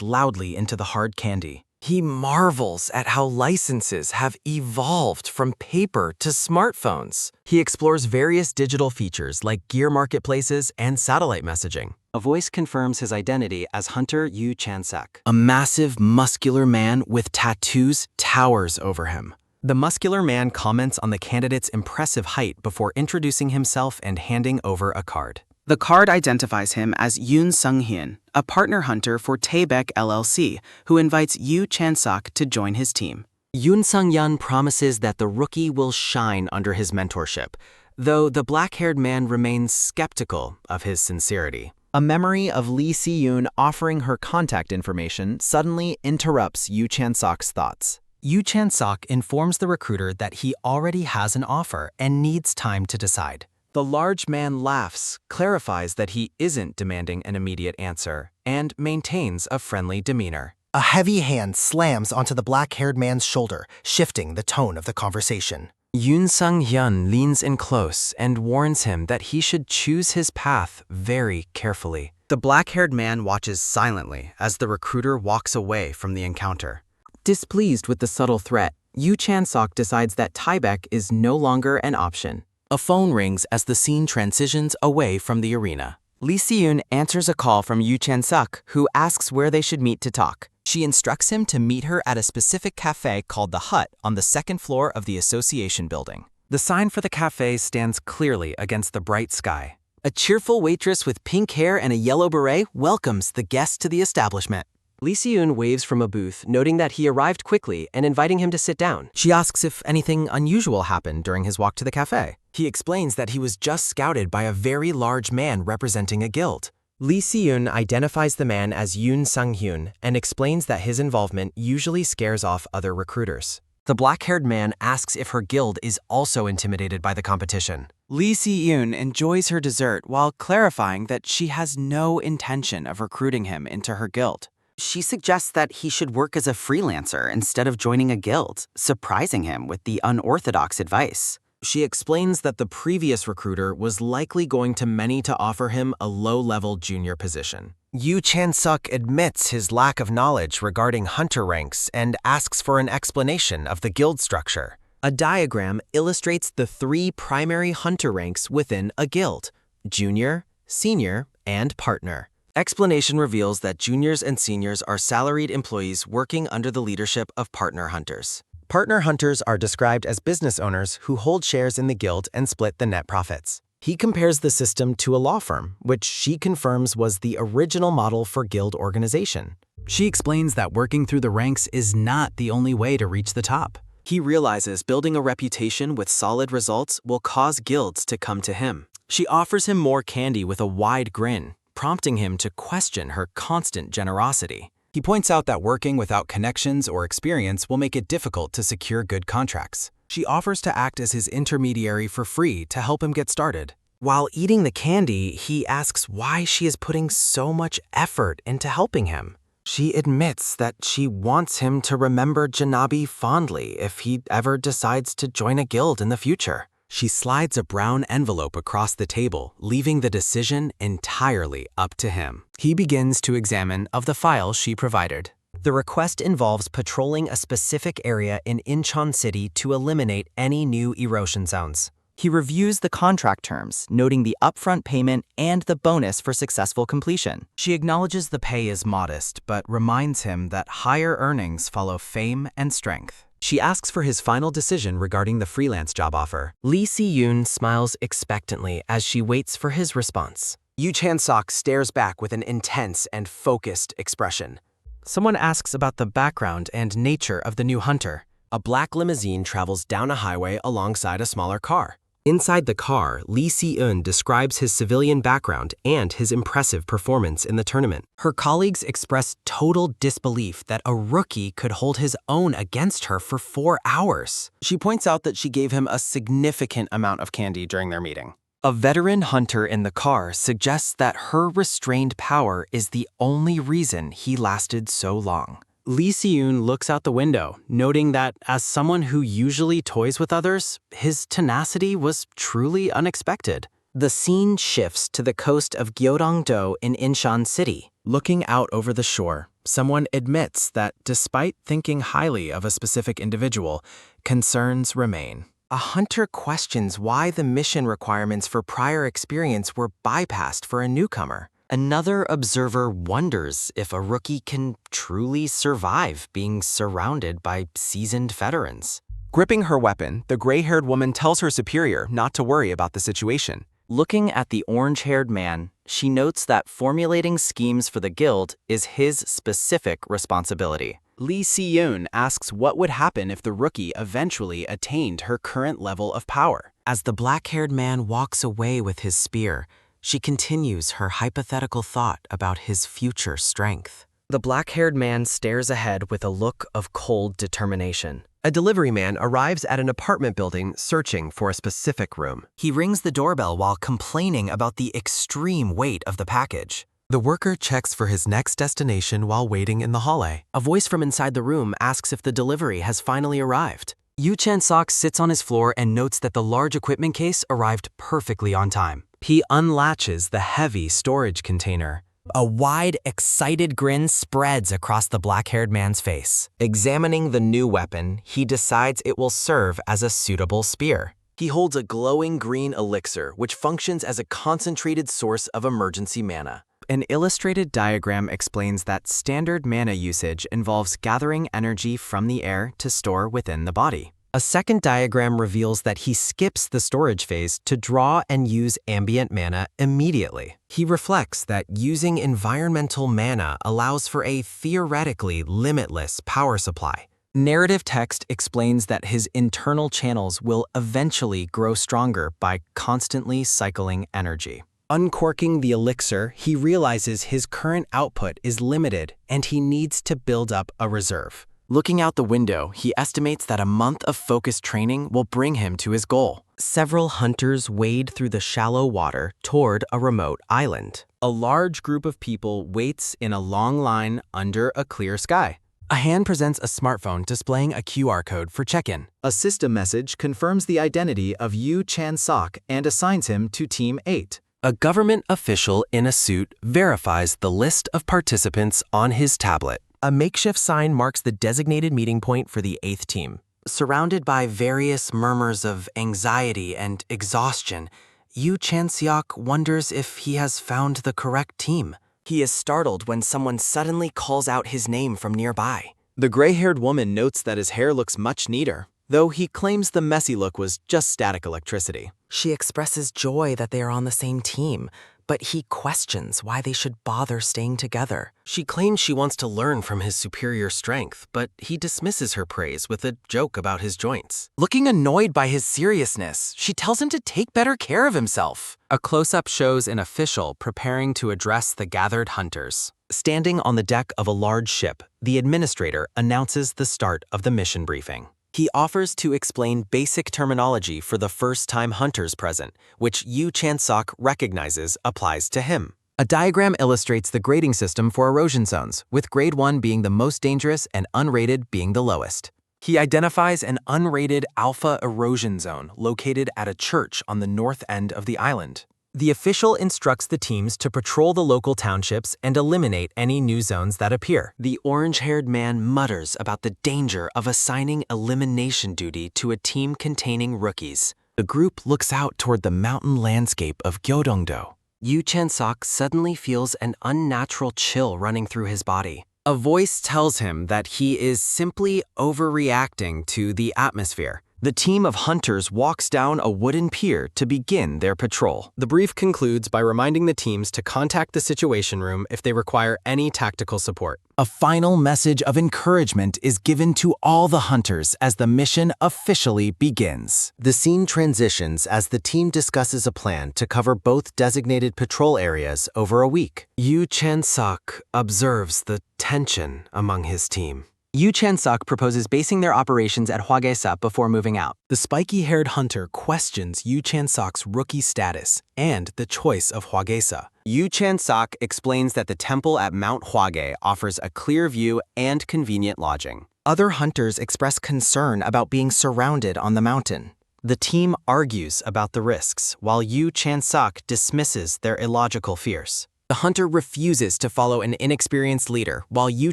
loudly into the hard candy. He marvels at how licenses have evolved from paper to smartphones. He explores various digital features like gear marketplaces and satellite messaging. A voice confirms his identity as Hunter Yu Chan-sok. A massive, muscular man with tattoos towers over him. The muscular man comments on the candidate's impressive height before introducing himself and handing over a card. The card identifies him as Yoon Sung-hyun, a partner hunter for Taebaek LLC, who invites Yu Chan-sok to join his team. Yoon Sung-hyun promises that the rookie will shine under his mentorship, though the black-haired man remains skeptical of his sincerity. A memory of Lee Si-yoon offering her contact information suddenly interrupts Yu Chan-sok's thoughts. Yu Chan-sok informs the recruiter that he already has an offer and needs time to decide. The large man laughs, clarifies that he isn't demanding an immediate answer, and maintains a friendly demeanor. A heavy hand slams onto the black-haired man's shoulder, shifting the tone of the conversation. Yoon Sung-hyun leans in close and warns him that he should choose his path very carefully. The black-haired man watches silently as the recruiter walks away from the encounter. Displeased with the subtle threat, Yu Chan-sok decides that Taebaek is no longer an option. A phone rings as the scene transitions away from the arena. Lee Si-yoon answers a call from Yu Chan-sok, who asks where they should meet to talk. She instructs him to meet her at a specific cafe called The Hut on the second floor of the association building. The sign for the cafe stands clearly against the bright sky. A cheerful waitress with pink hair and a yellow beret welcomes the guest to the establishment. Lee Si-yoon waves from a booth, noting that he arrived quickly and inviting him to sit down. She asks if anything unusual happened during his walk to the cafe. He explains that he was just scouted by a very large man representing a guild. Lee Si-yoon identifies the man as Yoon Sung-hyun and explains that his involvement usually scares off other recruiters. The black-haired man asks if her guild is also intimidated by the competition. Lee Si-yoon enjoys her dessert while clarifying that she has no intention of recruiting him into her guild. She suggests that he should work as a freelancer instead of joining a guild, surprising him with the unorthodox advice. She explains that the previous recruiter was likely going to many to offer him a low-level junior position. Yu Chan-suk admits his lack of knowledge regarding hunter ranks and asks for an explanation of the guild structure. A diagram illustrates the 3 primary hunter ranks within a guild: junior, senior, and partner. Explanation reveals that juniors and seniors are salaried employees working under the leadership of partner hunters. Partner hunters are described as business owners who hold shares in the guild and split the net profits. He compares the system to a law firm, which she confirms was the original model for guild organization. She explains that working through the ranks is not the only way to reach the top. He realizes building a reputation with solid results will cause guilds to come to him. She offers him more candy with a wide grin, prompting him to question her constant generosity. He points out that working without connections or experience will make it difficult to secure good contracts. She offers to act as his intermediary for free to help him get started. While eating the candy, he asks why she is putting so much effort into helping him. She admits that she wants him to remember Janabi fondly if he ever decides to join a guild in the future. She slides a brown envelope across the table, leaving the decision entirely up to him. He begins to examine of the files she provided. The request involves patrolling a specific area in Incheon City to eliminate any new erosion zones. He reviews the contract terms, noting the upfront payment and the bonus for successful completion. She acknowledges the pay is modest, but reminds him that higher earnings follow fame and strength. She asks for his final decision regarding the freelance job offer. Lee Si-yoon smiles expectantly as she waits for his response. Yu Chan-suk stares back with an intense and focused expression. Someone asks about the background and nature of the new hunter. A black limousine travels down a highway alongside a smaller car. Inside the car, Lee Si-eun describes his civilian background and his impressive performance in the tournament. Her colleagues express total disbelief that a rookie could hold his own against her for 4 hours. She points out that she gave him a significant amount of candy during their meeting. A veteran hunter in the car suggests that her restrained power is the only reason he lasted so long. Lee Si-yoon looks out the window, noting that as someone who usually toys with others, his tenacity was truly unexpected. The scene shifts to the coast of Gyeodong-do in Incheon City. Looking out over the shore, someone admits that despite thinking highly of a specific individual, concerns remain. A hunter questions why the mission requirements for prior experience were bypassed for a newcomer. Another observer wonders if a rookie can truly survive being surrounded by seasoned veterans. Gripping her weapon, the gray-haired woman tells her superior not to worry about the situation. Looking at the orange-haired man, she notes that formulating schemes for the guild is his specific responsibility. Lee Si-yoon asks what would happen if the rookie eventually attained her current level of power. As the black-haired man walks away with his spear, she continues her hypothetical thought about his future strength. The black-haired man stares ahead with a look of cold determination. A delivery man arrives at an apartment building searching for a specific room. He rings the doorbell while complaining about the extreme weight of the package. The worker checks for his next destination while waiting in the hallway. A voice from inside the room asks if the delivery has finally arrived. Yu Chan-suk sits on his floor and notes that the large equipment case arrived perfectly on time. He unlatches the heavy storage container. A wide, excited grin spreads across the black-haired man's face. Examining the new weapon, he decides it will serve as a suitable spear. He holds a glowing green elixir, which functions as a concentrated source of emergency mana. An illustrated diagram explains that standard mana usage involves gathering energy from the air to store within the body. A second diagram reveals that he skips the storage phase to draw and use ambient mana immediately. He reflects that using environmental mana allows for a theoretically limitless power supply. Narrative text explains that his internal channels will eventually grow stronger by constantly cycling energy. Uncorking the elixir, he realizes his current output is limited and he needs to build up a reserve. Looking out the window, he estimates that a month of focused training will bring him to his goal. Several hunters wade through the shallow water toward a remote island. A large group of people waits in a long line under a clear sky. A hand presents a smartphone displaying a QR code for check-in. A system message confirms the identity of Yu Chan-sok and assigns him to Team 8. A government official in a suit verifies the list of participants on his tablet. A makeshift sign marks the designated meeting point for the 8th team. Surrounded by various murmurs of anxiety and exhaustion, Yu Chan-seok wonders if he has found the correct team. He is startled when someone suddenly calls out his name from nearby. The gray-haired woman notes that his hair looks much neater, though he claims the messy look was just static electricity. She expresses joy that they are on the same team, but he questions why they should bother staying together. She claims she wants to learn from his superior strength, but he dismisses her praise with a joke about his joints. Looking annoyed by his seriousness, she tells him to take better care of himself. A close-up shows an official preparing to address the gathered hunters. Standing on the deck of a large ship, the administrator announces the start of the mission briefing. He offers to explain basic terminology for the first-time hunters present, which Yu Chan-sok recognizes applies to him. A diagram illustrates the grading system for erosion zones, with grade 1 being the most dangerous and unrated being the lowest. He identifies an unrated alpha erosion zone located at a church on the north end of the island. The official instructs the teams to patrol the local townships and eliminate any new zones that appear. The orange-haired man mutters about the danger of assigning elimination duty to a team containing rookies. The group looks out toward the mountain landscape of Gyeodongdo. Yu Chan-sok suddenly feels an unnatural chill running through his body. A voice tells him that he is simply overreacting to the atmosphere. The team of hunters walks down a wooden pier to begin their patrol. The brief concludes by reminding the teams to contact the Situation Room if they require any tactical support. A final message of encouragement is given to all the hunters as the mission officially begins. The scene transitions as the team discusses a plan to cover both designated patrol areas over a week. Yu Chan-sok observes the tension among his team. Yu Chan-sok proposes basing their operations at Hwagesa before moving out. The spiky-haired hunter questions Yu Chan-sok's rookie status and the choice of Hwagesa. Yu Chan-sok explains that the temple at Mount Hwage offers a clear view and convenient lodging. Other hunters express concern about being surrounded on the mountain. The team argues about the risks, while Yu Chan-sok dismisses their illogical fears. The hunter refuses to follow an inexperienced leader, while Yu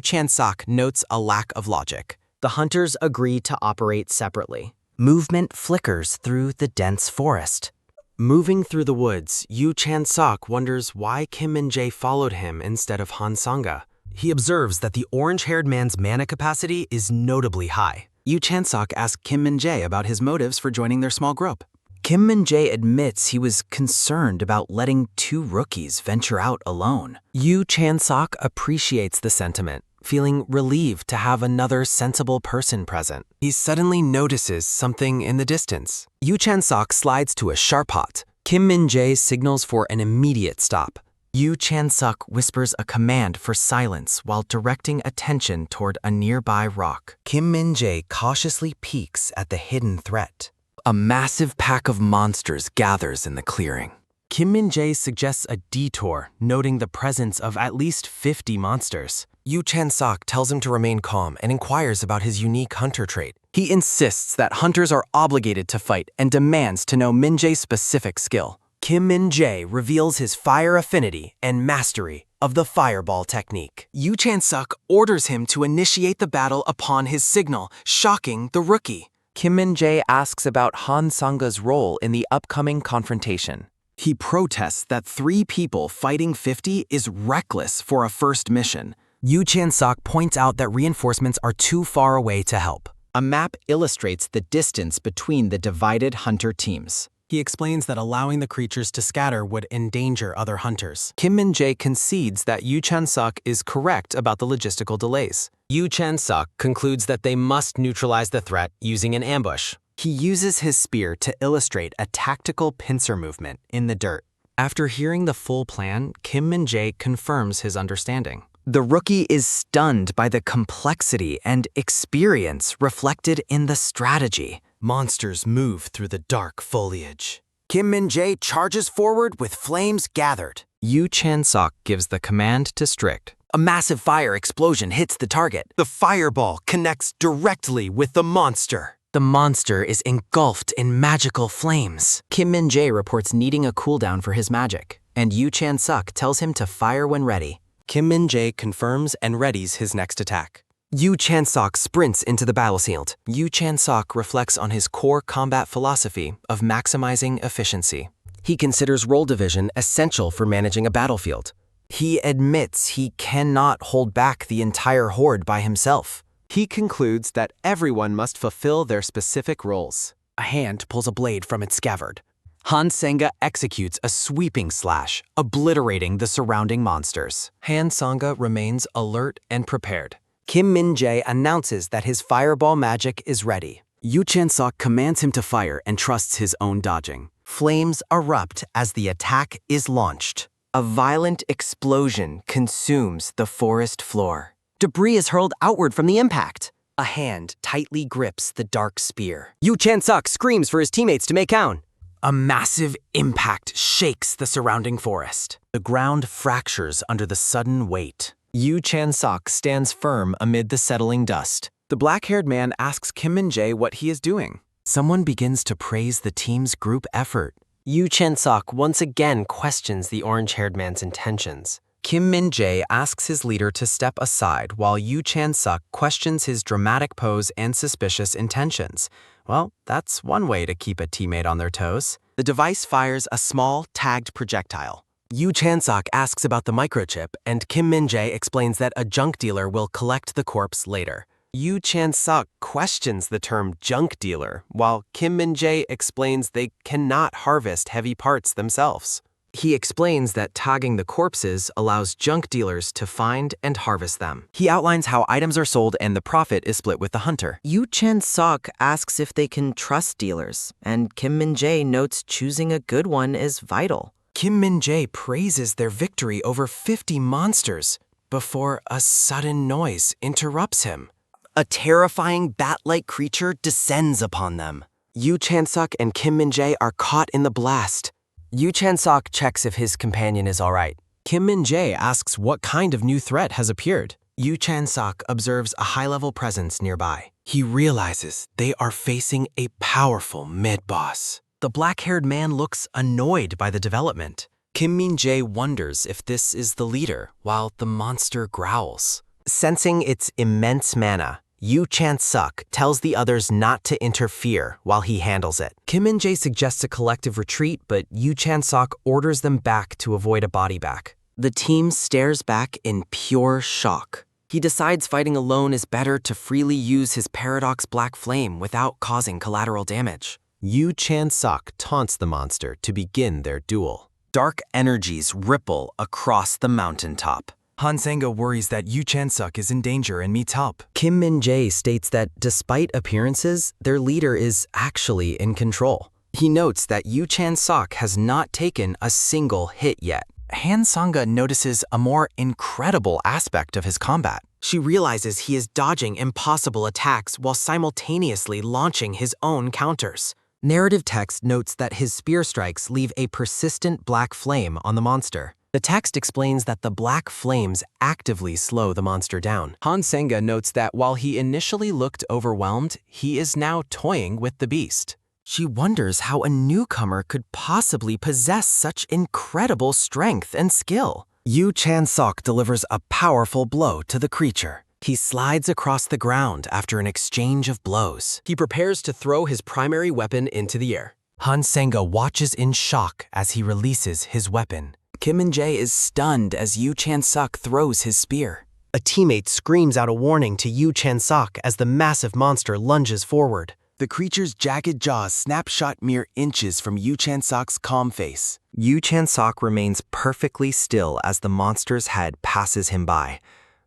Chan-sok notes a lack of logic. The hunters agree to operate separately. Movement flickers through the dense forest. Moving through the woods, Yu Chan-sok wonders why Kim Min-jae followed him instead of Han Sanga. He observes that the orange-haired man's mana capacity is notably high. Yu Chan-sok asks Kim Min-jae about his motives for joining their small group. Kim Min-jae admits he was concerned about letting two rookies venture out alone. Yu Chan-sok appreciates the sentiment, feeling relieved to have another sensible person present. He suddenly notices something in the distance. Yu Chan-sok slides to a sharp halt. Kim Min-jae signals for an immediate stop. Yu Chan-sok whispers a command for silence while directing attention toward a nearby rock. Kim Min-jae cautiously peeks at the hidden threat. A massive pack of monsters gathers in the clearing. Kim Min-jae suggests a detour, noting the presence of at least 50 monsters. Yu Chan-sok tells him to remain calm and inquires about his unique hunter trait. He insists that hunters are obligated to fight and demands to know Min-jae's specific skill. Kim Min-jae reveals his fire affinity and mastery of the fireball technique. Yu Chan-sok orders him to initiate the battle upon his signal, shocking the rookie. Kim Min-jae asks about Han Sanga's role in the upcoming confrontation. He protests that 3 people fighting 50 is reckless for a first mission. Yu Chan-sok points out that reinforcements are too far away to help. A map illustrates the distance between the divided hunter teams. He explains that allowing the creatures to scatter would endanger other hunters. Kim Min-jae concedes that Yu Chan-sok is correct about the logistical delays. Yu Chan-sok concludes that they must neutralize the threat using an ambush. He uses his spear to illustrate a tactical pincer movement in the dirt. After hearing the full plan, Kim Min-jae confirms his understanding. The rookie is stunned by the complexity and experience reflected in the strategy. Monsters move through the dark foliage. Kim Min-jae charges forward with flames gathered. Yu Chan-sok gives the command to Strict. A massive fire explosion hits the target. The fireball connects directly with the monster. The monster is engulfed in magical flames. Kim Min-jae reports needing a cooldown for his magic, and Yu Chan-suk tells him to fire when ready. Kim Min-jae confirms and readies his next attack. Yu Chan-suk sprints into the battlefield. Yu Chan-suk reflects on his core combat philosophy of maximizing efficiency. He considers role division essential for managing a battlefield. He admits he cannot hold back the entire horde by himself. He concludes that everyone must fulfill their specific roles. A hand pulls a blade from its scabbard. Han Sanga executes a sweeping slash, obliterating the surrounding monsters. Han Sanga remains alert and prepared. Kim Min-jae announces that his fireball magic is ready. Yu Chan-suk commands him to fire and trusts his own dodging. Flames erupt as the attack is launched. A violent explosion consumes the forest floor. Debris is hurled outward from the impact. A hand tightly grips the dark spear. Yu Chan-suk screams for his teammates to make count. A massive impact shakes the surrounding forest. The ground fractures under the sudden weight. Yu Chan-suk stands firm amid the settling dust. The black-haired man asks Kim Min-jae what he is doing. Someone begins to praise the team's group effort. Yu Chan-suk once again questions the orange-haired man's intentions. Kim Min-jae asks his leader to step aside while Yu Chan-suk questions his dramatic pose and suspicious intentions. Well, that's one way to keep a teammate on their toes. The device fires a small, tagged projectile. Yu Chan-suk asks about the microchip, and Kim Min-jae explains that a junk dealer will collect the corpse later. Yu Chan-suk questions the term junk dealer, while Kim Min-jae explains they cannot harvest heavy parts themselves. He explains that tagging the corpses allows junk dealers to find and harvest them. He outlines how items are sold and the profit is split with the hunter. Yu Chan-suk asks if they can trust dealers, and Kim Min-jae notes choosing a good one is vital. Kim Min-jae praises their victory over 50 monsters before a sudden noise interrupts him. A terrifying bat-like creature descends upon them. Yu Chan-suk and Kim Min-jae are caught in the blast. Yu Chan-suk checks if his companion is all right. Kim Min-jae asks what kind of new threat has appeared. Yu Chan-suk observes a high-level presence nearby. He realizes they are facing a powerful mid-boss. The black-haired man looks annoyed by the development. Kim Min-jae wonders if this is the leader, while the monster growls. Sensing its immense mana, Yu Chan-suk tells the others not to interfere while he handles it. Kim Min-jae suggests a collective retreat, but Yu Chan-suk orders them back to avoid a body bag. The team stares back in pure shock. He decides fighting alone is better to freely use his paradox black flame without causing collateral damage. Yu Chan-suk taunts the monster to begin their duel. Dark energies ripple across the mountaintop. Han Sanga worries that Yu Chan-suk is in danger and needs help. Kim Min-jae states that despite appearances, their leader is actually in control. He notes that Yu Chan-suk has not taken a single hit yet. Han Sanga notices a more incredible aspect of his combat. She realizes he is dodging impossible attacks while simultaneously launching his own counters. Narrative text notes that his spear strikes leave a persistent black flame on the monster. The text explains that the black flames actively slow the monster down. Han Sanga notes that while he initially looked overwhelmed, he is now toying with the beast. She wonders how a newcomer could possibly possess such incredible strength and skill. Yu Chan-suk delivers a powerful blow to the creature. He slides across the ground after an exchange of blows. He prepares to throw his primary weapon into the air. Han Sanga watches in shock as he releases his weapon. Kim Min-jae is stunned as Yu Chan-suk throws his spear. A teammate screams out a warning to Yu Chan-suk as the massive monster lunges forward. The creature's jagged jaws snapshot mere inches from Yu Chan-suk's calm face. Yu Chan-suk remains perfectly still as the monster's head passes him by.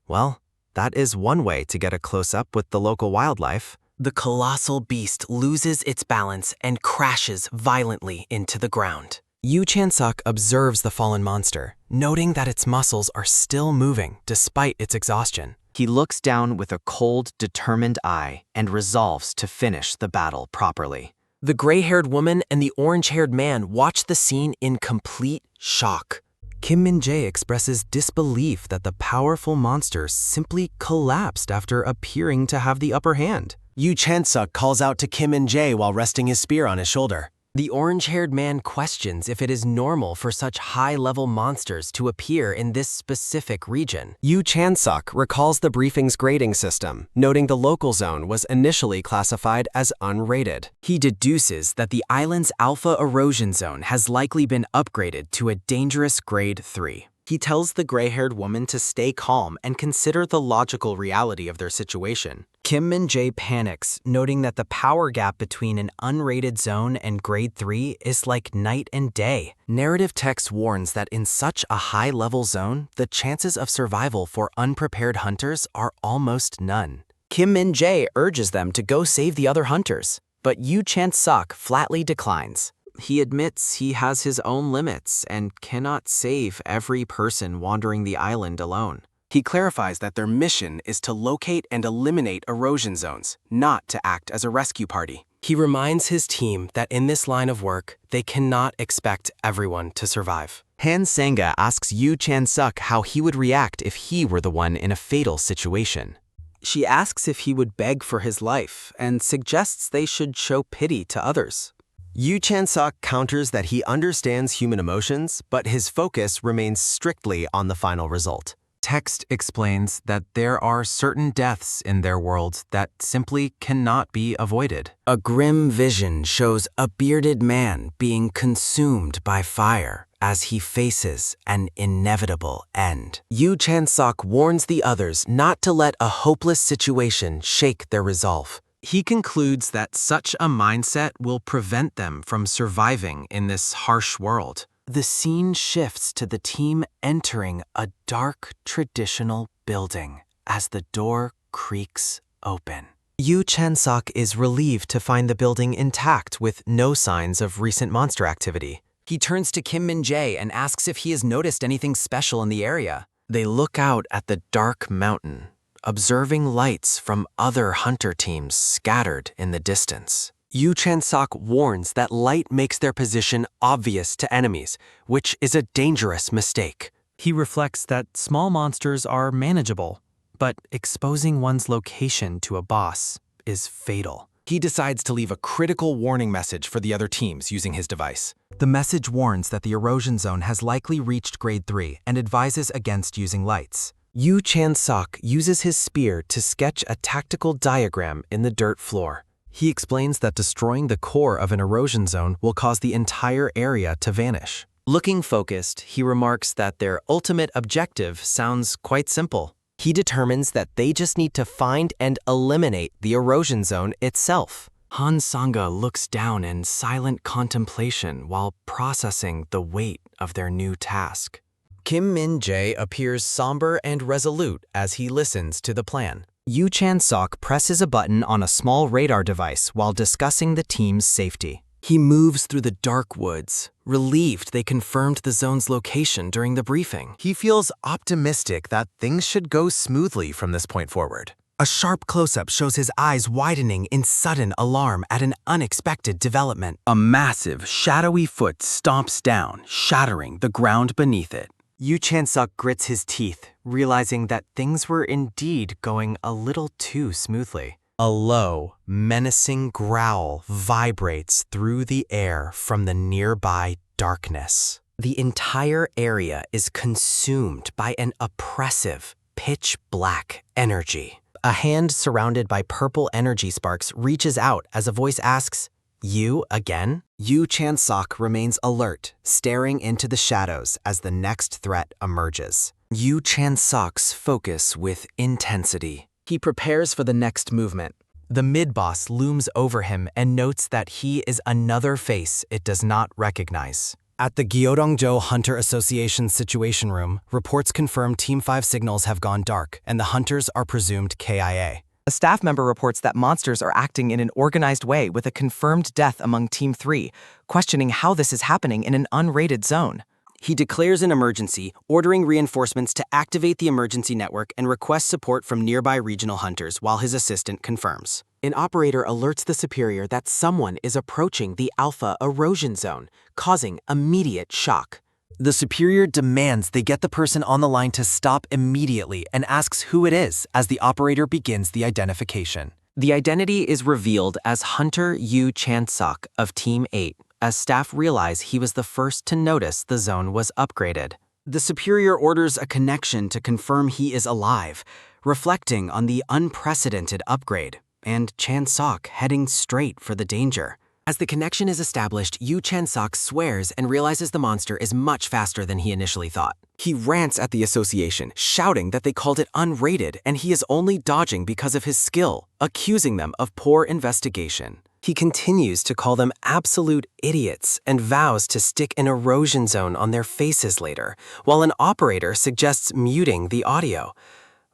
Well, that is one way to get a close-up with the local wildlife. The colossal beast loses its balance and crashes violently into the ground. Yu Chan-suk observes the fallen monster, noting that its muscles are still moving despite its exhaustion. He looks down with a cold, determined eye and resolves to finish the battle properly. The gray-haired woman and the orange-haired man watch the scene in complete shock. Kim Min-jae expresses disbelief that the powerful monster simply collapsed after appearing to have the upper hand. Yu Chansuk calls out to Kim Min-jae while resting his spear on his shoulder. The orange-haired man questions if it is normal for such high-level monsters to appear in this specific region. Yu Chansuk recalls the briefing's grading system, noting the local zone was initially classified as unrated. He deduces that the island's alpha erosion zone has likely been upgraded to a dangerous grade 3. He tells the gray-haired woman to stay calm and consider the logical reality of their situation. Kim Min-jae panics, noting that the power gap between an unrated zone and grade 3 is like night and day. Narrative text warns that in such a high-level zone, the chances of survival for unprepared hunters are almost none. Kim Min-jae urges them to go save the other hunters, but Yu Chan-suk flatly declines. He admits he has his own limits and cannot save every person wandering the island alone. He clarifies that their mission is to locate and eliminate erosion zones, not to act as a rescue party. He reminds his team that in this line of work, they cannot expect everyone to survive. Han Sanga asks Yu Chan-suk how he would react if he were the one in a fatal situation. She asks if he would beg for his life and suggests they should show pity to others. Yu Chan-suk counters that he understands human emotions, but his focus remains strictly on the final result. Text explains that there are certain deaths in their world that simply cannot be avoided. A grim vision shows a bearded man being consumed by fire as he faces an inevitable end. Yu Chan-suk warns the others not to let a hopeless situation shake their resolve. He concludes that such a mindset will prevent them from surviving in this harsh world. The scene shifts to the team entering a dark, traditional building as the door creaks open. Yu Chan-suk is relieved to find the building intact with no signs of recent monster activity. He turns to Kim Min-jae and asks if he has noticed anything special in the area. They look out at the dark mountain, observing lights from other hunter teams scattered in the distance. Yu Chan-suk warns that light makes their position obvious to enemies, which is a dangerous mistake. He reflects that small monsters are manageable, but exposing one's location to a boss is fatal. He decides to leave a critical warning message for the other teams using his device. The message warns that the erosion zone has likely reached grade 3 and advises against using lights. Yu Chan-suk uses his spear to sketch a tactical diagram in the dirt floor. He explains that destroying the core of an erosion zone will cause the entire area to vanish. Looking focused, he remarks that their ultimate objective sounds quite simple. He determines that they just need to find and eliminate the erosion zone itself. Han Sanga looks down in silent contemplation while processing the weight of their new task. Kim Min-jae appears somber and resolute as he listens to the plan. Yu Chan-suk presses a button on a small radar device while discussing the team's safety. He moves through the dark woods, relieved they confirmed the zone's location during the briefing. He feels optimistic that things should go smoothly from this point forward. A sharp close-up shows his eyes widening in sudden alarm at an unexpected development. A massive, shadowy foot stomps down, shattering the ground beneath it. Yu Chan-suk grits his teeth, realizing that things were indeed going a little too smoothly. A low, menacing growl vibrates through the air from the nearby darkness. The entire area is consumed by an oppressive, pitch-black energy. A hand surrounded by purple energy sparks reaches out as a voice asks, "You again?" Yu Chan-suk remains alert, staring into the shadows as the next threat emerges. Yu Chan-suk's focus with intensity. He prepares for the next movement. The mid-boss looms over him and notes that he is another face it does not recognize. At the Gyeodongjo Hunter Association Situation Room, reports confirm Team 5 signals have gone dark and the hunters are presumed KIA. A staff member reports that monsters are acting in an organized way with a confirmed death among Team 3, questioning how this is happening in an unrated zone. He declares an emergency, ordering reinforcements to activate the emergency network and request support from nearby regional hunters while his assistant confirms. An operator alerts the superior that someone is approaching the alpha erosion zone, causing immediate shock. The superior demands they get the person on the line to stop immediately and asks who it is as the operator begins the identification. The identity is revealed as Hunter Yu Chan-sok of Team 8, as staff realize he was the first to notice the zone was upgraded. The superior orders a connection to confirm he is alive, reflecting on the unprecedented upgrade, and Chan-sok heading straight for the danger. As the connection is established, Yu Chan-sok swears and realizes the monster is much faster than he initially thought. He rants at the association, shouting that they called it unrated and he is only dodging because of his skill, accusing them of poor investigation. He continues to call them absolute idiots and vows to stick an erosion zone on their faces later, while an operator suggests muting the audio.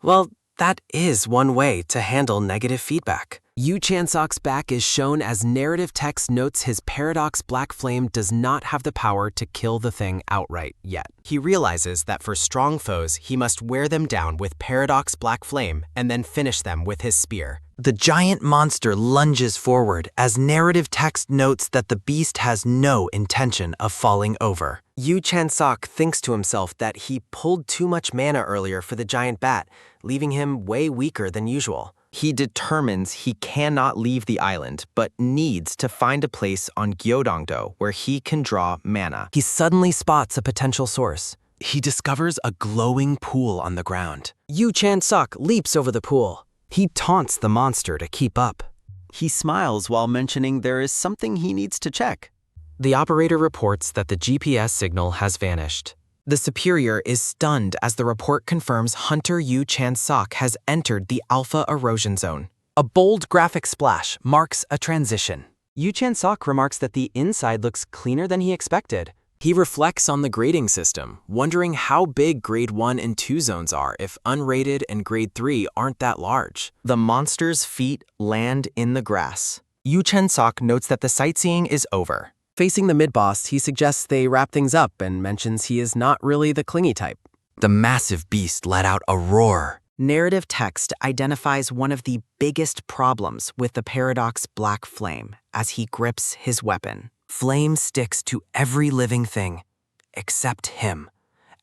Well, that is one way to handle negative feedback. Yu Chan-sok's back is shown as narrative text notes his paradox black flame does not have the power to kill the thing outright yet. He realizes that for strong foes, he must wear them down with paradox black flame and then finish them with his spear. The giant monster lunges forward as narrative text notes that the beast has no intention of falling over. Yu Chan-sok thinks to himself that he pulled too much mana earlier for the giant bat, leaving him way weaker than usual. He determines he cannot leave the island, but needs to find a place on Gyeodongdo where he can draw mana. He suddenly spots a potential source. He discovers a glowing pool on the ground. Yu Chan-sok leaps over the pool. He taunts the monster to keep up. He smiles while mentioning there is something he needs to check. The operator reports that the GPS signal has vanished. The superior is stunned as the report confirms Hunter Yu Chan-sok has entered the Alpha Erosion Zone. A bold graphic splash marks a transition. Yu Chan-sok remarks that the inside looks cleaner than he expected. He reflects on the grading system, wondering how big Grade 1 and 2 zones are if unrated and Grade 3 aren't that large. The monster's feet land in the grass. Yu Chan-sok notes that the sightseeing is over. Facing the mid-boss, he suggests they wrap things up and mentions he is not really the clingy type. The massive beast let out a roar. Narrative text identifies one of the biggest problems with the paradox black flame as he grips his weapon. Flame sticks to every living thing, except him,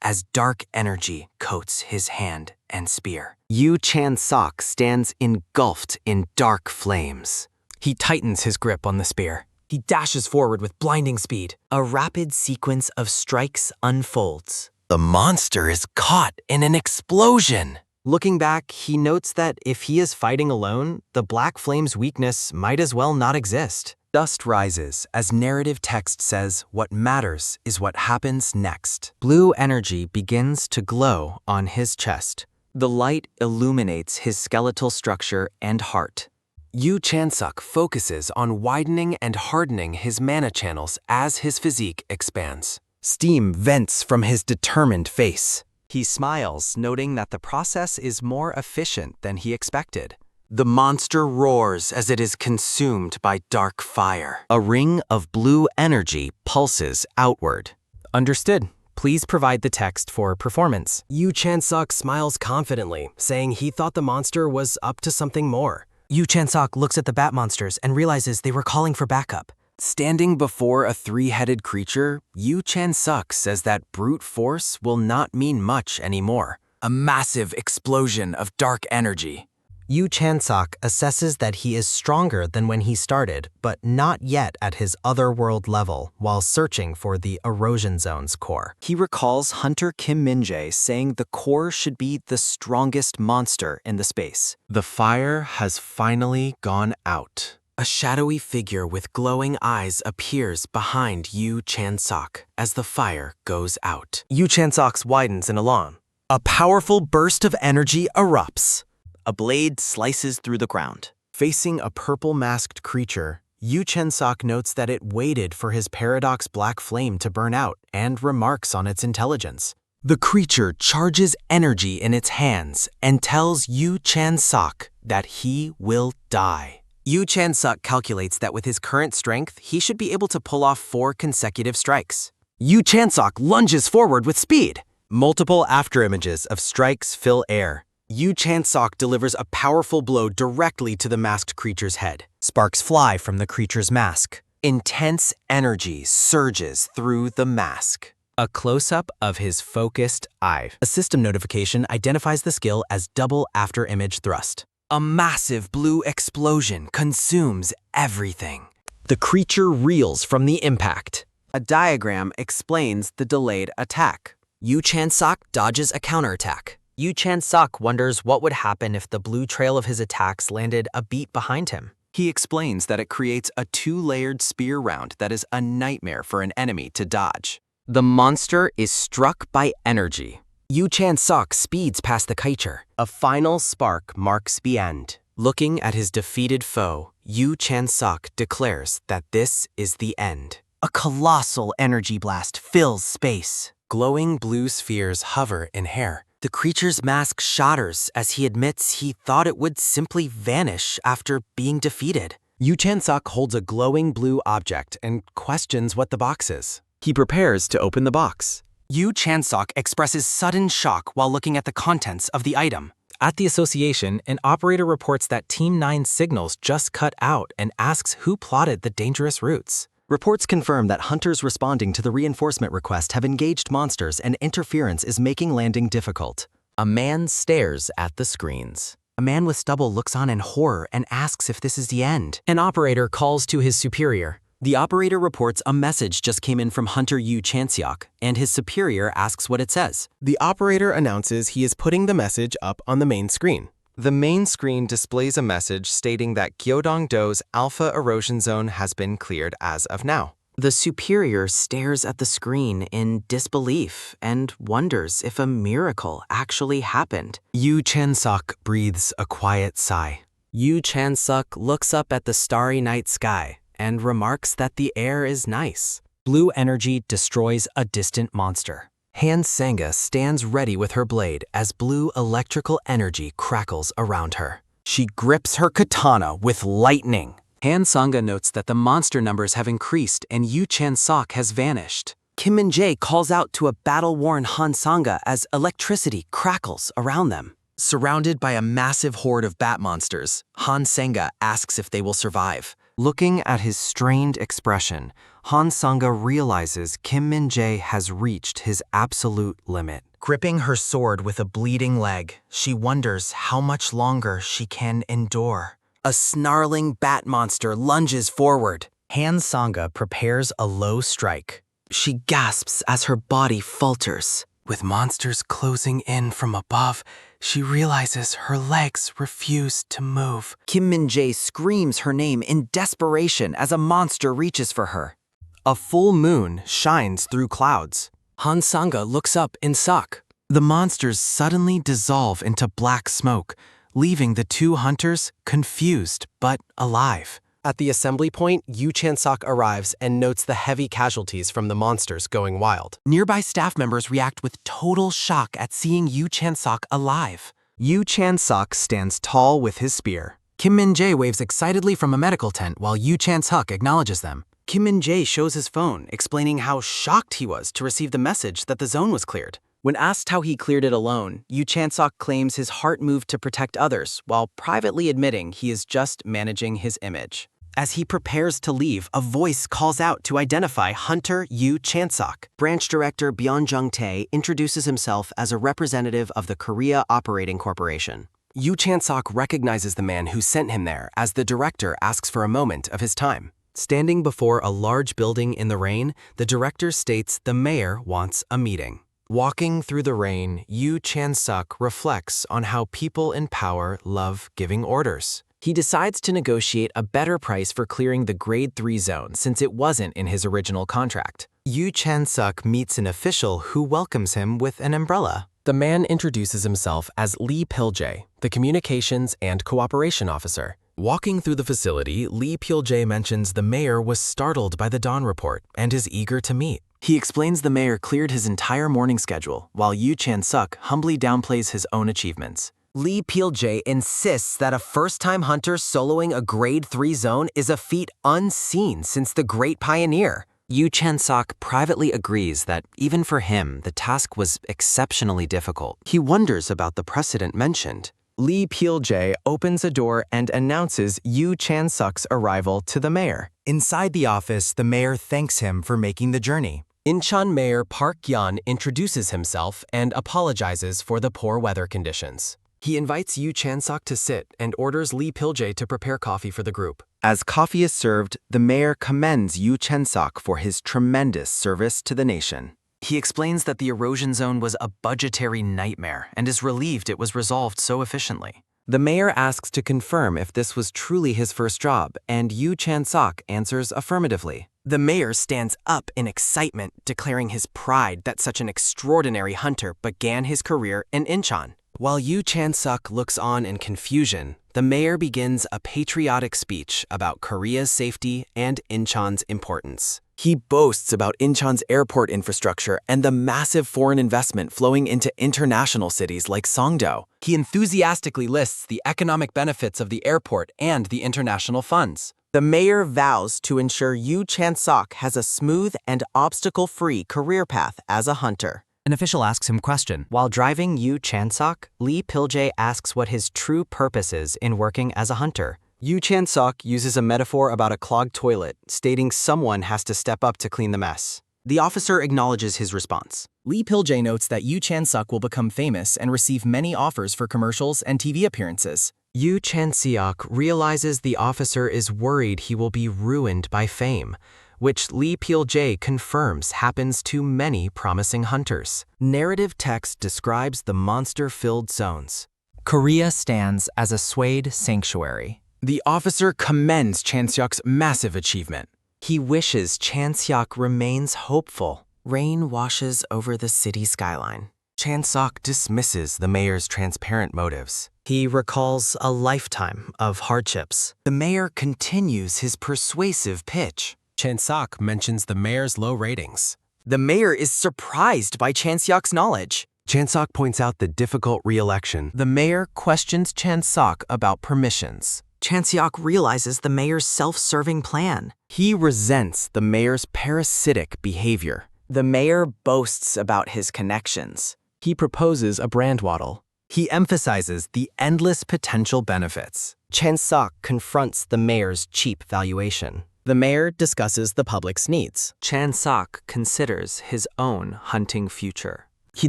as dark energy coats his hand and spear. Yu Chan-sok stands engulfed in dark flames. He tightens his grip on the spear. He dashes forward with blinding speed. A rapid sequence of strikes unfolds. The monster is caught in an explosion. Looking back, he notes that if he is fighting alone, the black flame's weakness might as well not exist. Dust rises as narrative text says what matters is what happens next. Blue energy begins to glow on his chest. The light illuminates his skeletal structure and heart. Yu Chan-sok focuses on widening and hardening his mana channels as his physique expands. Steam vents from his determined face. He smiles, noting that the process is more efficient than he expected. The monster roars as it is consumed by dark fire. A ring of blue energy pulses outward. Understood. Please provide the text for performance. Yu Chan-sok smiles confidently, saying he thought the monster was up to something more. Yu Chan-sok looks at the bat monsters and realizes they were calling for backup. Standing before a three-headed creature, Yu Chan-sok says that brute force will not mean much anymore. A massive explosion of dark energy. Yu Chan-sok assesses that he is stronger than when he started, but not yet at his otherworld level while searching for the erosion zone's core. He recalls Hunter Kim Min-jae saying the core should be the strongest monster in the space. The fire has finally gone out. A shadowy figure with glowing eyes appears behind Yu Chan-sok as the fire goes out. Yu Chan-sok widens in alarm. A powerful burst of energy erupts. A blade slices through the ground. Facing a purple-masked creature, Yu Chan-sok notes that it waited for his paradox black flame to burn out and remarks on its intelligence. The creature charges energy in its hands and tells Yu Chan-sok that he will die. Yu Chan-sok calculates that with his current strength, he should be able to pull off 4 consecutive strikes. Yu Chan-sok lunges forward with speed. Multiple afterimages of strikes fill air. Yu Chan-sok delivers a powerful blow directly to the masked creature's head. Sparks fly from the creature's mask. Intense energy surges through the mask. A close-up of his focused eye. A system notification identifies the skill as double after-image thrust. A massive blue explosion consumes everything. The creature reels from the impact. A diagram explains the delayed attack. Yu Chan-sok dodges a counterattack. Yu Chan-sok wonders what would happen if the blue trail of his attacks landed a beat behind him. He explains that it creates a 2-layered spear round that is a nightmare for an enemy to dodge. The monster is struck by energy. Yu Chan-sok speeds past the creature. A final spark marks the end. Looking at his defeated foe, Yu Chan-sok declares that this is the end. A colossal energy blast fills space. Glowing blue spheres hover in air. The creature's mask shatters as he admits he thought it would simply vanish after being defeated. Yu Chan-sok holds a glowing blue object and questions what the box is. He prepares to open the box. Yu Chan-sok expresses sudden shock while looking at the contents of the item. At the association, an operator reports that Team 9's signals just cut out and asks who plotted the dangerous routes. Reports confirm that hunters responding to the reinforcement request have engaged monsters and interference is making landing difficult. A man stares at the screens. A man with stubble looks on in horror and asks if this is the end. An operator calls to his superior. The operator reports a message just came in from Hunter Yu Chan-sok, and his superior asks what it says. The operator announces he is putting the message up on the main screen. The main screen displays a message stating that Gyeodong-do's alpha erosion zone has been cleared as of now. The superior stares at the screen in disbelief and wonders if a miracle actually happened. Yu Chan-sok breathes a quiet sigh. Yu Chan-sok looks up at the starry night sky and remarks that the air is nice. Blue energy destroys a distant monster. Han Sanga stands ready with her blade as blue electrical energy crackles around her. She grips her katana with lightning. Han Sanga notes that the monster numbers have increased and Yu Chan-sok has vanished. Kim Min-jae calls out to a battle-worn Han Sanga as electricity crackles around them. Surrounded by a massive horde of bat monsters, Han Sanga asks if they will survive. Looking at his strained expression, Han Sanga realizes Kim Min-jae has reached his absolute limit. Gripping her sword with a bleeding leg, she wonders how much longer she can endure. A snarling bat monster lunges forward. Han Sanga prepares a low strike. She gasps as her body falters. With monsters closing in from above, she realizes her legs refuse to move. Kim Min-jae screams her name in desperation as a monster reaches for her. A full moon shines through clouds. Han Sanga looks up in shock. The monsters suddenly dissolve into black smoke, leaving the two hunters confused but alive. At the assembly point, Yu Chan-sok arrives and notes the heavy casualties from the monsters going wild. Nearby staff members react with total shock at seeing Yu Chan-sok alive. Yu Chan-sok stands tall with his spear. Kim Min-jae waves excitedly from a medical tent while Yu Chan-sok acknowledges them. Kim Min-jae shows his phone, explaining how shocked he was to receive the message that the zone was cleared. When asked how he cleared it alone, Yu Chan-sok claims his heart moved to protect others, while privately admitting he is just managing his image. As he prepares to leave, a voice calls out to identify Hunter Yu Chan-sok. Branch Director Byun Jung-tae introduces himself as a representative of the Korea Operating Corporation. Yu Chan-sok recognizes the man who sent him there as the director asks for a moment of his time. Standing before a large building in the rain, the director states the mayor wants a meeting. Walking through the rain, Yu Chan-sok reflects on how people in power love giving orders. He decides to negotiate a better price for clearing the Grade 3 zone since it wasn't in his original contract. Yu Chan-sok meets an official who welcomes him with an umbrella. The man introduces himself as Lee Pil-jae, the Communications and Cooperation Officer. Walking through the facility, Lee Pil-jae mentions the mayor was startled by the dawn report and is eager to meet. He explains the mayor cleared his entire morning schedule, while Yu Chan-sok humbly downplays his own achievements. Lee Pil-jae insists that a first-time hunter soloing a Grade 3 zone is a feat unseen since the Great Pioneer. Yu Chan-sok privately agrees that even for him, the task was exceptionally difficult. He wonders about the precedent mentioned. Lee Pil-jae opens a door and announces Yu Chan-sok's arrival to the mayor. Inside the office, the mayor thanks him for making the journey. Incheon Mayor Park Yan introduces himself and apologizes for the poor weather conditions. He invites Yu Chan-sok to sit and orders Lee Pil-jae to prepare coffee for the group. As coffee is served, the mayor commends Yu Chan-sok for his tremendous service to the nation. He explains that the erosion zone was a budgetary nightmare and is relieved it was resolved so efficiently. The mayor asks to confirm if this was truly his first job, and Yu Chan-sok answers affirmatively. The mayor stands up in excitement, declaring his pride that such an extraordinary hunter began his career in Incheon. While Yu Chan-sok looks on in confusion, the mayor begins a patriotic speech about Korea's safety and Incheon's importance. He boasts about Incheon's airport infrastructure and the massive foreign investment flowing into international cities like Songdo. He enthusiastically lists the economic benefits of the airport and the international funds. The mayor vows to ensure Yu Chan-sok has a smooth and obstacle-free career path as a hunter. An official asks him a question. While driving Yu Chan-sok, Lee Pil-jae asks what his true purpose is in working as a hunter. Yu Chan-sok uses a metaphor about a clogged toilet, stating someone has to step up to clean the mess. The officer acknowledges his response. Lee Pil-jae notes that Yu Chan-sok will become famous and receive many offers for commercials and TV appearances. Yu Chan-seok realizes the officer is worried he will be ruined by fame, which Lee Pil-jae confirms happens to many promising hunters. Narrative text describes the monster-filled zones. Korea stands as a swayed sanctuary. The officer commends Chan-seok's massive achievement. He wishes Chan-seok remains hopeful. Rain washes over the city skyline. Chan-seok dismisses the mayor's transparent motives. He recalls a lifetime of hardships. The mayor continues his persuasive pitch. Chan-seok mentions the mayor's low ratings. The mayor is surprised by Chan-seok's knowledge. Chan-seok points out the difficult re-election. The mayor questions Chan-seok about permissions. Chan-seok realizes the mayor's self-serving plan. He resents the mayor's parasitic behavior. The mayor boasts about his connections. He proposes a brand waddle. He emphasizes the endless potential benefits. Chan-seok confronts the mayor's cheap valuation. The mayor discusses the public's needs. Chan-seok considers his own hunting future. He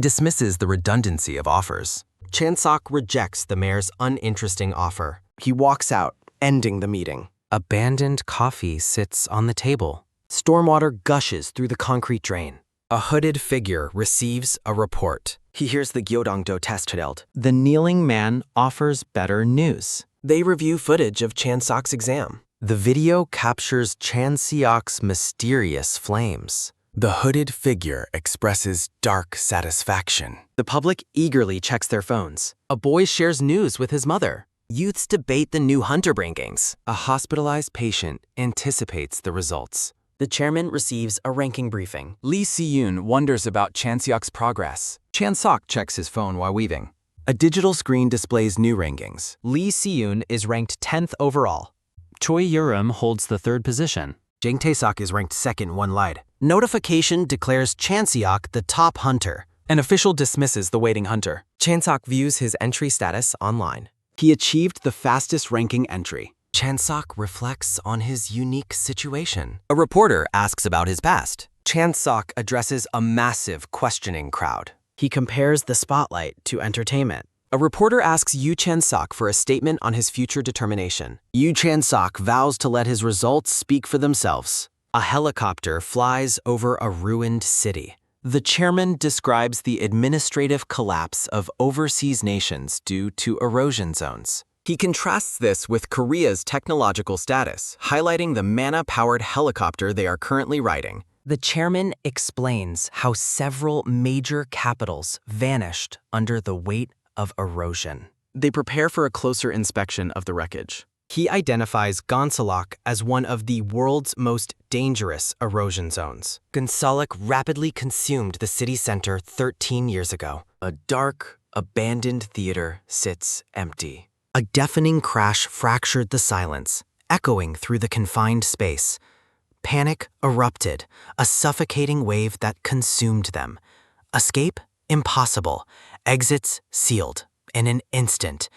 dismisses the redundancy of offers. Chan-seok rejects the mayor's uninteresting offer. He walks out, ending the meeting. Abandoned coffee sits on the table. Stormwater gushes through the concrete drain. A hooded figure receives a report. He hears the Gyeodongdo test held. The kneeling man offers better news. They review footage of Chan-seok's exam. The video captures Chan-seok's mysterious flames. The hooded figure expresses dark satisfaction. The public eagerly checks their phones. A boy shares news with his mother. Youths debate the new hunter rankings. A hospitalized patient anticipates the results. The chairman receives a ranking briefing. Lee Si-yoon wonders about Chan-seok's progress. Chan-seok checks his phone while weaving. A digital screen displays new rankings. Lee Si-yoon is ranked 10th overall. Choi Yurim holds the 3rd position. Jang Tae-seok is ranked 2nd, one lied. Notification declares Chan-seok the top hunter. An official dismisses the waiting hunter. Chan-seok views his entry status online. He achieved the fastest ranking entry. Chan-seok reflects on his unique situation. A reporter asks about his past. Chan-seok addresses a massive questioning crowd. He compares the spotlight to entertainment. A reporter asks Yu Chan-seok for a statement on his future determination. Yu Chan-seok vows to let his results speak for themselves. A helicopter flies over a ruined city. The chairman describes the administrative collapse of overseas nations due to erosion zones. He contrasts this with Korea's technological status, highlighting the mana-powered helicopter they are currently riding. The chairman explains how several major capitals vanished under the weight of erosion. They prepare for a closer inspection of the wreckage. He identifies Gonsalok as one of the world's most dangerous erosion zones. Gonsalok rapidly consumed the city center 13 years ago. A dark, abandoned theater sits empty. A deafening crash fractured the silence, echoing through the confined space. Panic erupted, a suffocating wave that consumed them. Escape? Impossible. Exits sealed. In an instant,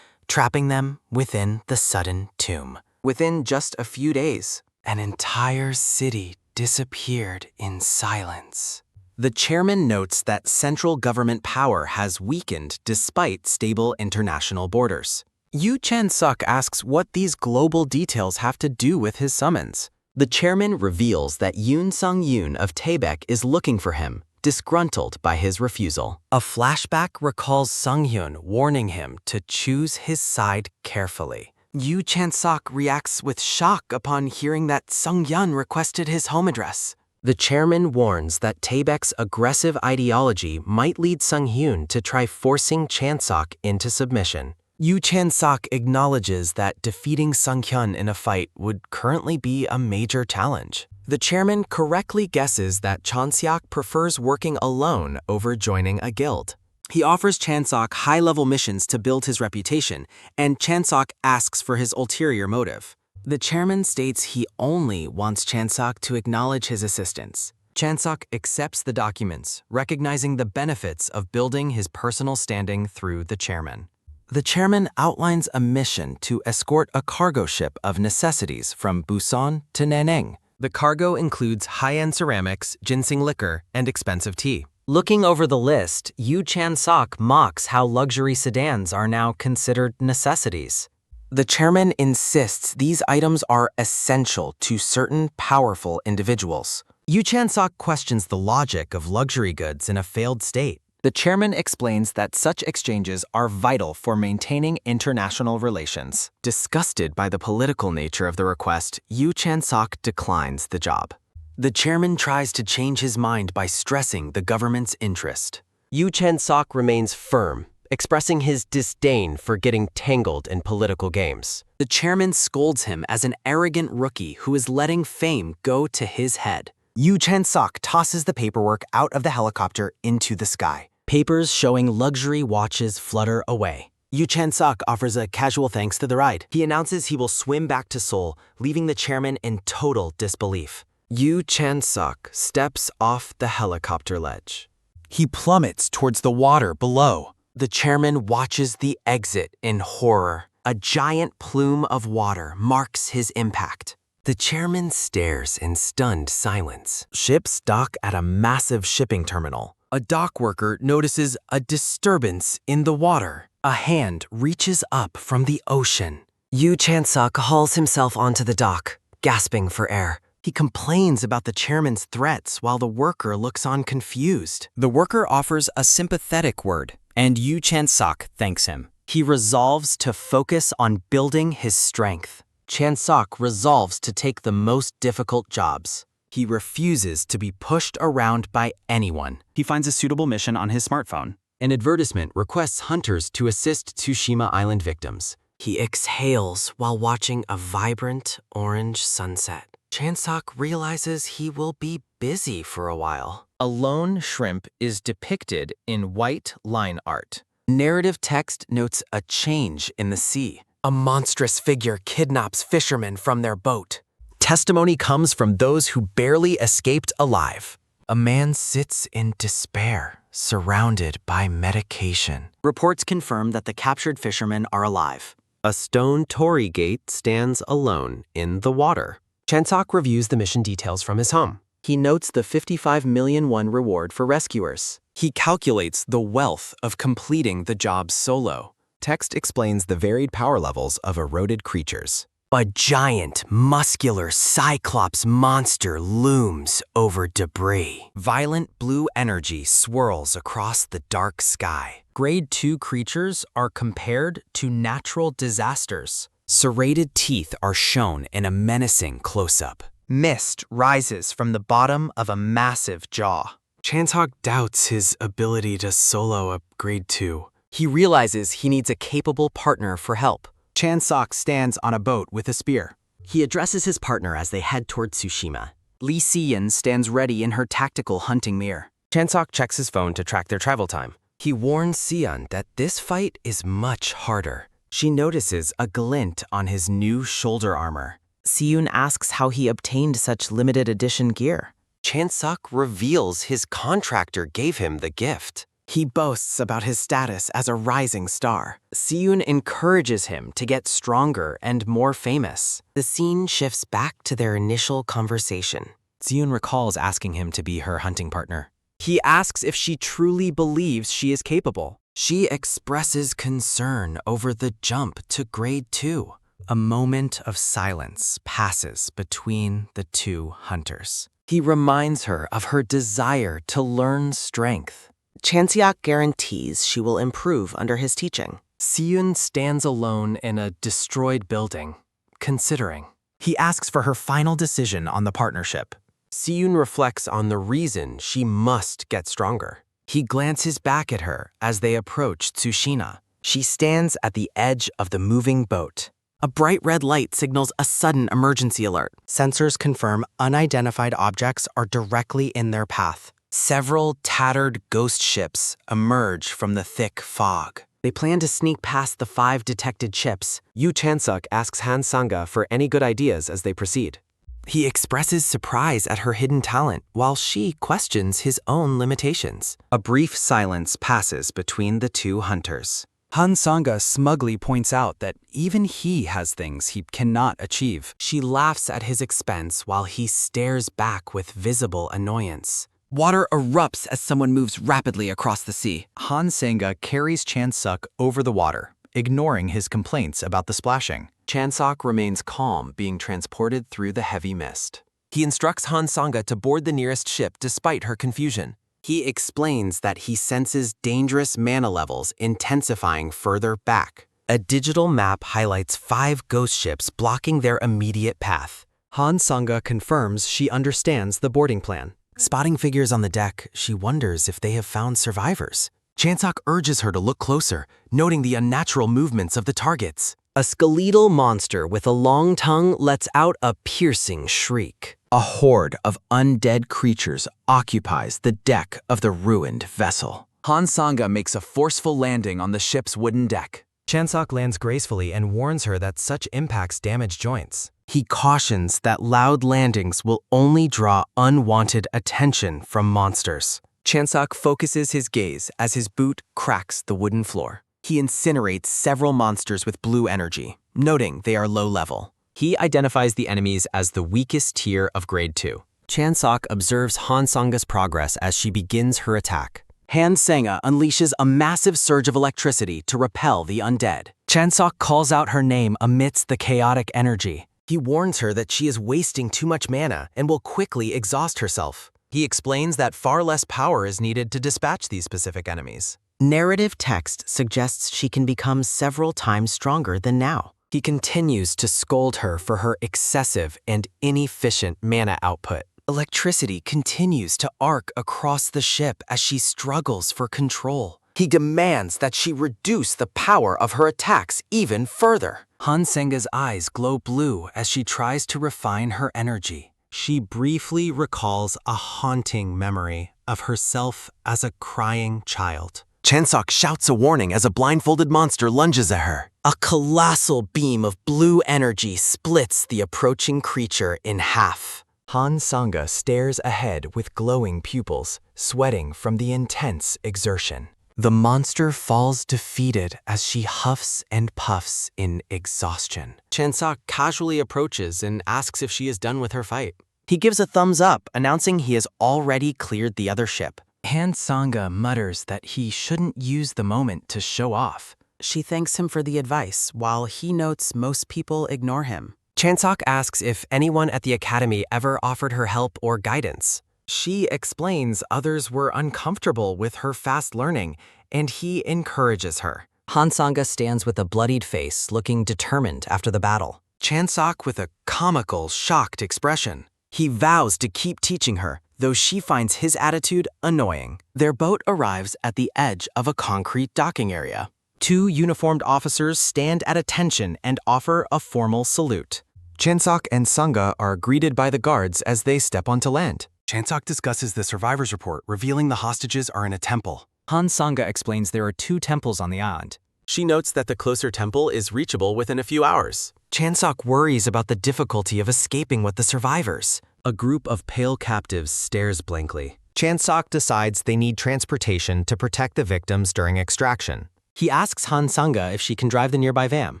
trapping them within the sudden tomb. Within just a few days, an entire city disappeared in silence. The chairman notes that central government power has weakened despite stable international borders. Yu Chan-suk asks what these global details have to do with his summons. The chairman reveals that Yoon Sung-yoon of Taebaek is looking for him, disgruntled by his refusal. A flashback recalls Sung-hyun warning him to choose his side carefully. Yu Chan-suk reacts with shock upon hearing that Sung-hyun requested his home address. The chairman warns that Taebaek's aggressive ideology might lead Sung-hyun to try forcing Chan-suk into submission. Yu Chan-suk acknowledges that defeating Sung-hyun in a fight would currently be a major challenge. The chairman correctly guesses that Chan-suk prefers working alone over joining a guild. He offers Chan-suk high-level missions to build his reputation, and Chan-suk asks for his ulterior motive. The chairman states he only wants Chan-suk to acknowledge his assistance. Chan-suk accepts the documents, recognizing the benefits of building his personal standing through the chairman. The chairman outlines a mission to escort a cargo ship of necessities from Busan to Nanning. The cargo includes high-end ceramics, ginseng liquor, and expensive tea. Looking over the list, Yu Chan-suk mocks how luxury sedans are now considered necessities. The chairman insists these items are essential to certain powerful individuals. Yu Chan-suk questions the logic of luxury goods in a failed state. The chairman explains that such exchanges are vital for maintaining international relations. Disgusted by the political nature of the request, Yu Chan-suk declines the job. The chairman tries to change his mind by stressing the government's interest. Yu Chan-suk remains firm, expressing his disdain for getting tangled in political games. The chairman scolds him as an arrogant rookie who is letting fame go to his head. Yu Chan-suk tosses the paperwork out of the helicopter into the sky. Papers showing luxury watches flutter away. Yu Chan-suk offers a casual thanks to the ride. He announces he will swim back to Seoul, leaving the chairman in total disbelief. Yu Chan-suk steps off the helicopter ledge. He plummets towards the water below. The chairman watches the exit in horror. A giant plume of water marks his impact. The chairman stares in stunned silence. Ships dock at a massive shipping terminal. A dock worker notices a disturbance in the water. A hand reaches up from the ocean. Yu Chan-suk hauls himself onto the dock, gasping for air. He complains about the chairman's threats while the worker looks on confused. The worker offers a sympathetic word, and Yu Chan-suk thanks him. He resolves to focus on building his strength. Chan-suk resolves to take the most difficult jobs. He refuses to be pushed around by anyone. He finds a suitable mission on his smartphone. An advertisement requests hunters to assist Tsushima Island victims. He exhales while watching a vibrant orange sunset. Chan-suk realizes he will be busy for a while. A lone shrimp is depicted in white line art. Narrative text notes a change in the sea. A monstrous figure kidnaps fishermen from their boat. Testimony comes from those who barely escaped alive. A man sits in despair, surrounded by medication. Reports confirm that the captured fishermen are alive. A stone torii gate stands alone in the water. Chan-suk reviews the mission details from his home. He notes the 55 million won reward for rescuers. He calculates the wealth of completing the job solo. Text explains the varied power levels of eroded creatures. A giant, muscular cyclops monster looms over debris. Violent blue energy swirls across the dark sky. Grade 2 creatures are compared to natural disasters. Serrated teeth are shown in a menacing close-up. Mist rises from the bottom of a massive jaw. Chan-suk doubts his ability to solo a grade 2. He realizes he needs a capable partner for help. Chan-suk stands on a boat with a spear. He addresses his partner as they head toward Tsushima. Lee Si-yeon stands ready in her tactical hunting mirror. Chan-suk checks his phone to track their travel time. He warns Si-yeon that this fight is much harder. She notices a glint on his new shoulder armor. Si-yeon asks how he obtained such limited edition gear. Chan-suk reveals his contractor gave him the gift. He boasts about his status as a rising star. Si-yeon encourages him to get stronger and more famous. The scene shifts back to their initial conversation. Ziyun recalls asking him to be her hunting partner. He asks if she truly believes she is capable. She expresses concern over the jump to grade 2. A moment of silence passes between the two hunters. He reminds her of her desire to learn strength. Chanseok guarantees she will improve under his teaching. Ziyun stands alone in a destroyed building, considering. He asks for her final decision on the partnership. Ziyun reflects on the reason she must get stronger. He glances back at her as they approach Tsushima. She stands at the edge of the moving boat. A bright red light signals a sudden emergency alert. Sensors confirm unidentified objects are directly in their path. Several tattered ghost ships emerge from the thick fog. They plan to sneak past the 5 detected ships. Yu Chansuk asks Han Sanga for any good ideas as they proceed. He expresses surprise at her hidden talent, while she questions his own limitations. A brief silence passes between the two hunters. Han Sanga smugly points out that even he has things he cannot achieve. She laughs at his expense while he stares back with visible annoyance. Water erupts as someone moves rapidly across the sea. Han Sanga carries Chansuk over the water, ignoring his complaints about the splashing. Chansuk remains calm, being transported through the heavy mist. He instructs Han Sanga to board the nearest ship despite her confusion. He explains that he senses dangerous mana levels intensifying further back. A digital map highlights 5 ghost ships blocking their immediate path. Han Sanga confirms she understands the boarding plan. Spotting figures on the deck, she wonders if they have found survivors. Chansuk urges her to look closer, noting the unnatural movements of the targets. A skeletal monster with a long tongue lets out a piercing shriek. A horde of undead creatures occupies the deck of the ruined vessel. Han Sanga makes a forceful landing on the ship's wooden deck. Chansuk lands gracefully and warns her that such impacts damage joints. He cautions that loud landings will only draw unwanted attention from monsters. Chansuk focuses his gaze as his boot cracks the wooden floor. He incinerates several monsters with blue energy, noting they are low level. He identifies the enemies as the weakest tier of grade 2. Chansok observes Han Sanga's progress as she begins her attack. Han Sanga unleashes a massive surge of electricity to repel the undead. Chansok calls out her name amidst the chaotic energy. He warns her that she is wasting too much mana and will quickly exhaust herself. He explains that far less power is needed to dispatch these specific enemies. Narrative text suggests she can become several times stronger than now. He continues to scold her for her excessive and inefficient mana output. Electricity continues to arc across the ship as she struggles for control. He demands that she reduce the power of her attacks even further. Han Sanga's eyes glow blue as she tries to refine her energy. She briefly recalls a haunting memory of herself as a crying child. Chansuk shouts a warning as a blindfolded monster lunges at her. A colossal beam of blue energy splits the approaching creature in half. Han Sanga stares ahead with glowing pupils, sweating from the intense exertion. The monster falls defeated as she huffs and puffs in exhaustion. Chansuk casually approaches and asks if she is done with her fight. He gives a thumbs up, announcing he has already cleared the other ship. Han Sanga mutters that he shouldn't use the moment to show off. She thanks him for the advice, while he notes most people ignore him. Chansuk asks if anyone at the academy ever offered her help or guidance. She explains others were uncomfortable with her fast learning, and he encourages her. Han Sanga stands with a bloodied face, looking determined after the battle. Chansuk with a comical, shocked expression. He vows to keep teaching her, though she finds his attitude annoying. Their boat arrives at the edge of a concrete docking area. 2 uniformed officers stand at attention and offer a formal salute. Chansuk and Sanga are greeted by the guards as they step onto land. Chansuk discusses the survivors report, revealing the hostages are in a temple. Han Sanga explains there are 2 temples on the island. She notes that the closer temple is reachable within a few hours. Chansuk worries about the difficulty of escaping with the survivors. A group of pale captives stares blankly. Chansuk decides they need transportation to protect the victims during extraction. He asks Han Sanga if she can drive the nearby van.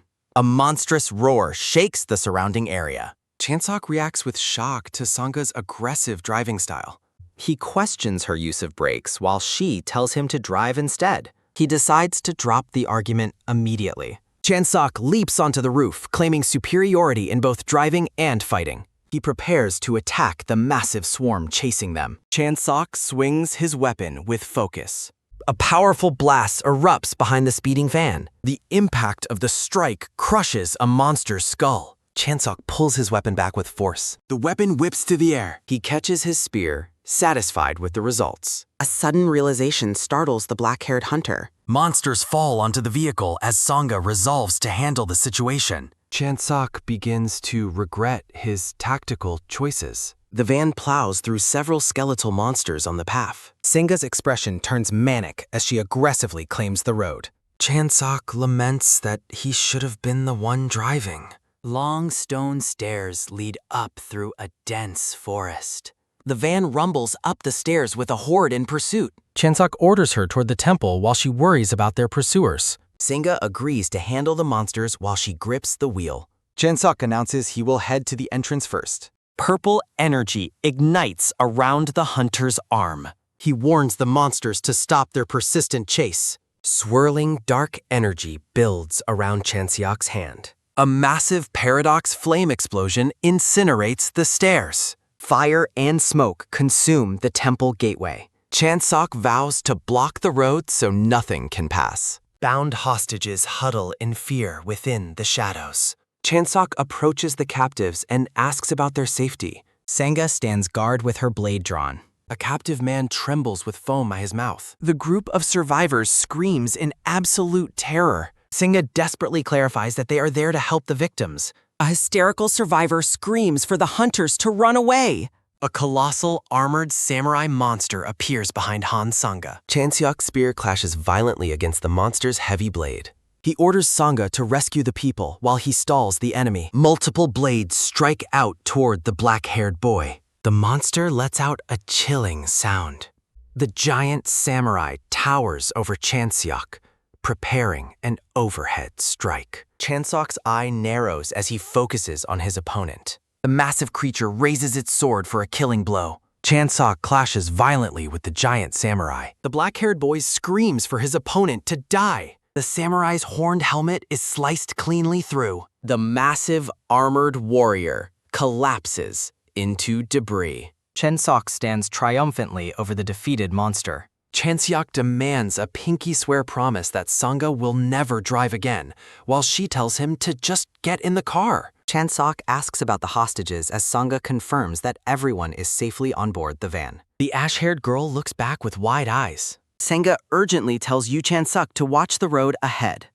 A monstrous roar shakes the surrounding area. Chansok reacts with shock to Sanga's aggressive driving style. He questions her use of brakes while she tells him to drive instead. He decides to drop the argument immediately. Chansok leaps onto the roof, claiming superiority in both driving and fighting. He prepares to attack the massive swarm chasing them. Chansok swings his weapon with focus. A powerful blast erupts behind the speeding van. The impact of the strike crushes a monster's skull. Chansok pulls his weapon back with force. The weapon whips to the air. He catches his spear, satisfied with the results. A sudden realization startles the black-haired hunter. Monsters fall onto the vehicle as Sangha resolves to handle the situation. Chansok begins to regret his tactical choices. The van plows through several skeletal monsters on the path. Sanga's expression turns manic as she aggressively claims the road. Chansok laments that he should have been the one driving. Long stone stairs lead up through a dense forest. The van rumbles up the stairs with a horde in pursuit. Chansok orders her toward the temple while she worries about their pursuers. Sangha agrees to handle the monsters while she grips the wheel. Chansok announces he will head to the entrance first. Purple energy ignites around the hunter's arm. He warns the monsters to stop their persistent chase. Swirling dark energy builds around Chansok's hand. A massive paradox flame explosion incinerates the stairs. Fire and smoke consume the temple gateway. Chansok vows to block the road so nothing can pass. Bound hostages huddle in fear within the shadows. Chansok approaches the captives and asks about their safety. Sangha stands guard with her blade drawn. A captive man trembles with foam by his mouth. The group of survivors screams in absolute terror. Sangha desperately clarifies that they are there to help the victims. A hysterical survivor screams for the hunters to run away. A colossal, armored samurai monster appears behind Han Sangha. Chansok's spear clashes violently against the monster's heavy blade. He orders Sangha to rescue the people while he stalls the enemy. Multiple blades strike out toward the black-haired boy. The monster lets out a chilling sound. The giant samurai towers over Chansok, preparing an overhead strike. Chansok's eye narrows as he focuses on his opponent. The massive creature raises its sword for a killing blow. Chansok clashes violently with the giant samurai. The black-haired boy screams for his opponent to die. The samurai's horned helmet is sliced cleanly through. The massive armored warrior collapses into debris. Chansok stands triumphantly over the defeated monster. Chansok demands a pinky swear promise that Sangha will never drive again, while she tells him to just get in the car. Chansok asks about the hostages as Sangha confirms that everyone is safely on board the van. The ash-haired girl looks back with wide eyes. Sangha urgently tells Yu Chansok to watch the road ahead.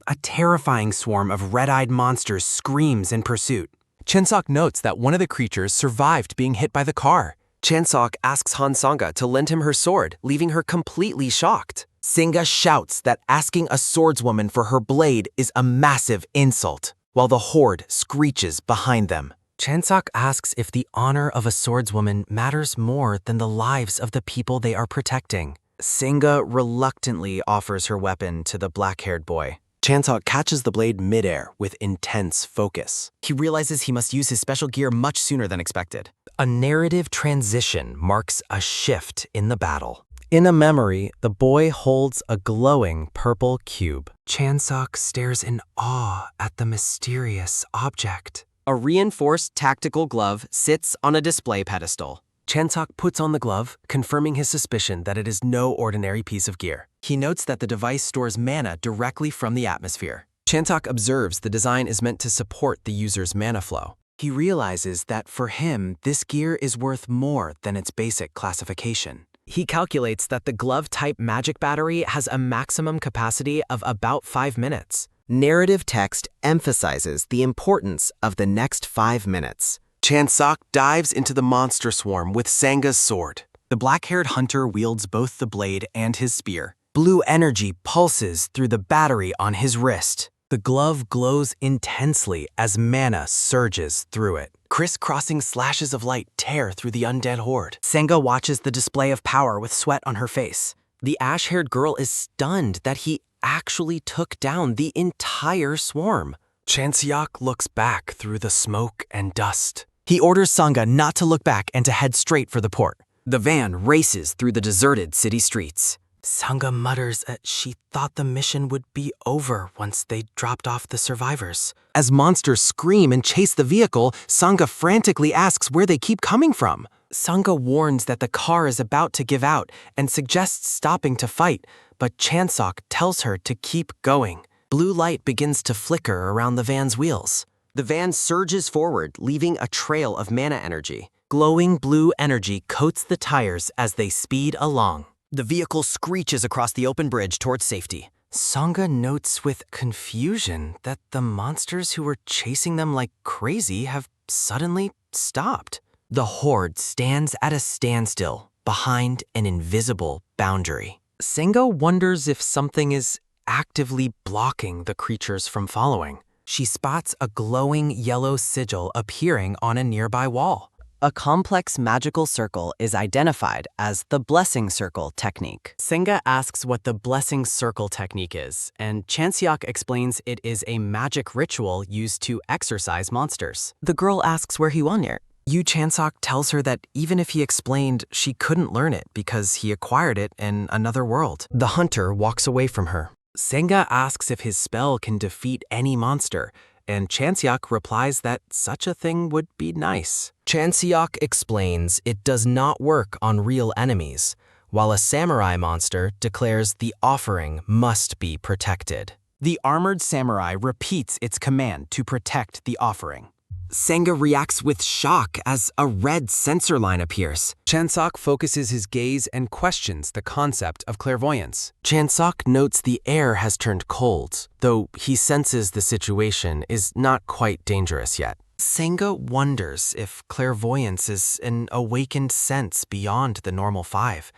A terrifying swarm of red-eyed monsters screams in pursuit. Chansok notes that one of the creatures survived being hit by the car. Chansok asks Han Sangha to lend him her sword, leaving her completely shocked. Sangha shouts that asking a swordswoman for her blade is a massive insult, while the horde screeches behind them. Chansok asks if the honor of a swordswoman matters more than the lives of the people they are protecting. Sangha reluctantly offers her weapon to the black-haired boy. Chansok catches the blade midair with intense focus. He realizes he must use his special gear much sooner than expected. A narrative transition marks a shift in the battle. In a memory, the boy holds a glowing purple cube. Chansok stares in awe at the mysterious object. A reinforced tactical glove sits on a display pedestal. Chansok puts on the glove, confirming his suspicion that it is no ordinary piece of gear. He notes that the device stores mana directly from the atmosphere. Chansok observes the design is meant to support the user's mana flow. He realizes that for him, this gear is worth more than its basic classification. He calculates that the glove-type magic battery has a maximum capacity of about 5 minutes. Narrative text emphasizes the importance of the next 5 minutes. Chansok dives into the monster swarm with Sangha's sword. The black-haired hunter wields both the blade and his spear. Blue energy pulses through the battery on his wrist. The glove glows intensely as mana surges through it. Crisscrossing slashes of light tear through the undead horde. Sangha watches the display of power with sweat on her face. The ash-haired girl is stunned that he actually took down the entire swarm. Chanseok looks back through the smoke and dust. He orders Sangha not to look back and to head straight for the port. The van races through the deserted city streets. Sangha mutters that she thought the mission would be over once they dropped off the survivors. As monsters scream and chase the vehicle, Sangha frantically asks where they keep coming from. Sangha warns that the car is about to give out and suggests stopping to fight, but Chanseok tells her to keep going. Blue light begins to flicker around the van's wheels. The van surges forward, leaving a trail of mana energy. Glowing blue energy coats the tires as they speed along. The vehicle screeches across the open bridge towards safety. Sangha notes with confusion that the monsters who were chasing them like crazy have suddenly stopped. The horde stands at a standstill behind an invisible boundary. Sangha wonders if something is actively blocking the creatures from following. She spots a glowing yellow sigil appearing on a nearby wall. A complex magical circle is identified as the blessing circle technique. Sangha asks what the blessing circle technique is, and Chanseok explains it is a magic ritual used to exorcise monsters. The girl asks where he won it. Yu Chanseok tells her that even if he explained, she couldn't learn it because he acquired it in another world. The hunter walks away from her. Sangha asks if his spell can defeat any monster, and Chanseok replies that such a thing would be nice. Chanseok explains it does not work on real enemies, while a samurai monster declares the offering must be protected. The armored samurai repeats its command to protect the offering. Sangha reacts with shock as a red sensor line appears. Chanseok focuses his gaze and questions the concept of clairvoyance. Chanseok notes the air has turned cold, though he senses the situation is not quite dangerous yet. Sangha wonders if clairvoyance is an awakened sense beyond the normal 5,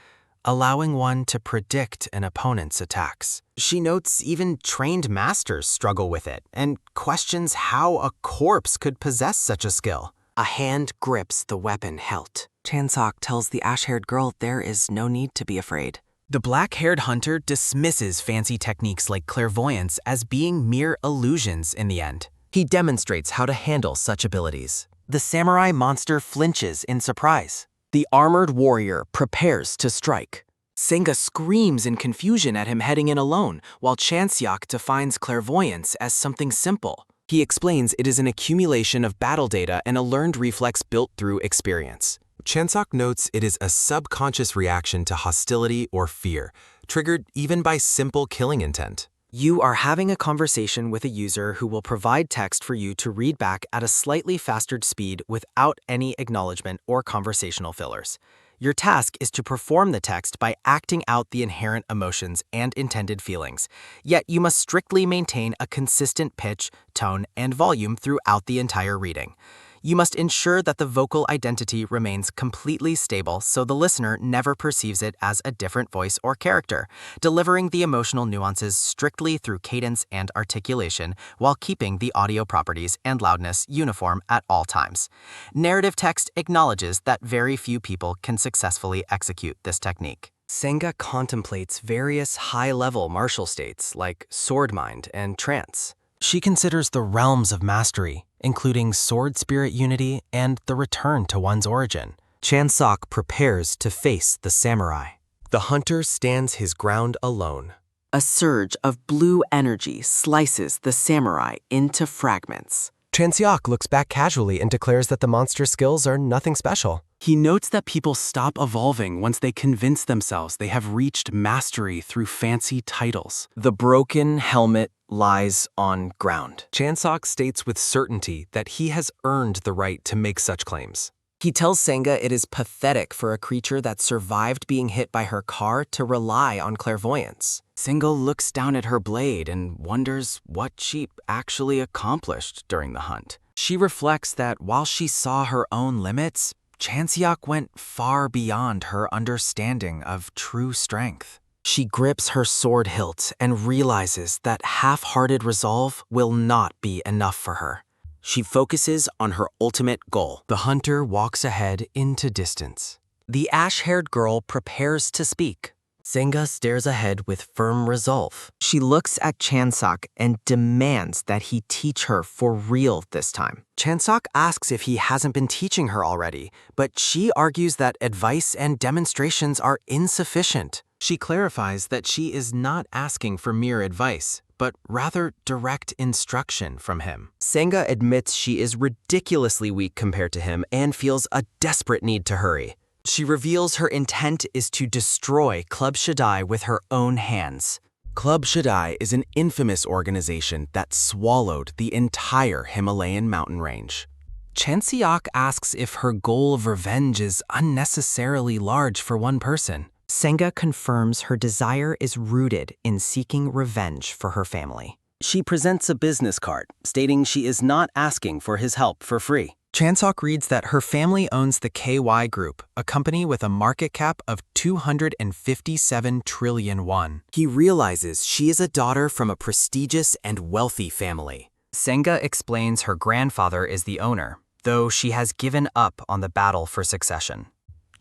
allowing one to predict an opponent's attacks. She notes even trained masters struggle with it and questions how a corpse could possess such a skill. A hand grips the weapon hilt. Chanseok tells the ash-haired girl there is no need to be afraid. The black-haired hunter dismisses fancy techniques like clairvoyance as being mere illusions in the end. He demonstrates how to handle such abilities. The samurai monster flinches in surprise. The armored warrior prepares to strike. Sangha screams in confusion at him heading in alone, while Chanseok defines clairvoyance as something simple. He explains it is an accumulation of battle data and a learned reflex built through experience. Chanseok notes it is a subconscious reaction to hostility or fear, triggered even by simple killing intent. You are having a conversation with a user who will provide text for you to read back at a slightly faster speed without any acknowledgement or conversational fillers. Your task is to perform the text by acting out the inherent emotions and intended feelings, yet you must strictly maintain a consistent pitch, tone, and volume throughout the entire reading. You must ensure that the vocal identity remains completely stable so the listener never perceives it as a different voice or character, delivering the emotional nuances strictly through cadence and articulation while keeping the audio properties and loudness uniform at all times. Narrative text acknowledges that very few people can successfully execute this technique. Sangha contemplates various high-level martial states like sword mind and trance. She considers the realms of mastery, including sword spirit unity and the return to one's origin. Chanseok prepares to face the samurai. The hunter stands his ground alone. A surge of blue energy slices the samurai into fragments. Chanseok looks back casually and declares that the monster's skills are nothing special. He notes that people stop evolving once they convince themselves they have reached mastery through fancy titles. The broken helmet lies on ground. Chanseok states with certainty that he has earned the right to make such claims. He tells Sangha it is pathetic for a creature that survived being hit by her car to rely on clairvoyance. Sangha looks down at her blade and wonders what she actually accomplished during the hunt. She reflects that while she saw her own limits, Chanseok went far beyond her understanding of true strength. She grips her sword hilt and realizes that half-hearted resolve will not be enough for her. She focuses on her ultimate goal. The hunter walks ahead into distance. The ash-haired girl prepares to speak. Senga stares ahead with firm resolve. She looks at Chansok and demands that he teach her for real this time. Chansok asks if he hasn't been teaching her already, but she argues that advice and demonstrations are insufficient. She clarifies that she is not asking for mere advice, but rather direct instruction from him. Senga admits she is ridiculously weak compared to him and feels a desperate need to hurry. She reveals her intent is to destroy Club Shaddai with her own hands. Club Shaddai is an infamous organization that swallowed the entire Himalayan mountain range. Chanseok asks if her goal of revenge is unnecessarily large for one person. Senga confirms her desire is rooted in seeking revenge for her family. She presents a business card, stating she is not asking for his help for free. Chansok reads that her family owns the KY Group, a company with a market cap of 257 trillion won. He realizes she is a daughter from a prestigious and wealthy family. Senga explains her grandfather is the owner, though she has given up on the battle for succession.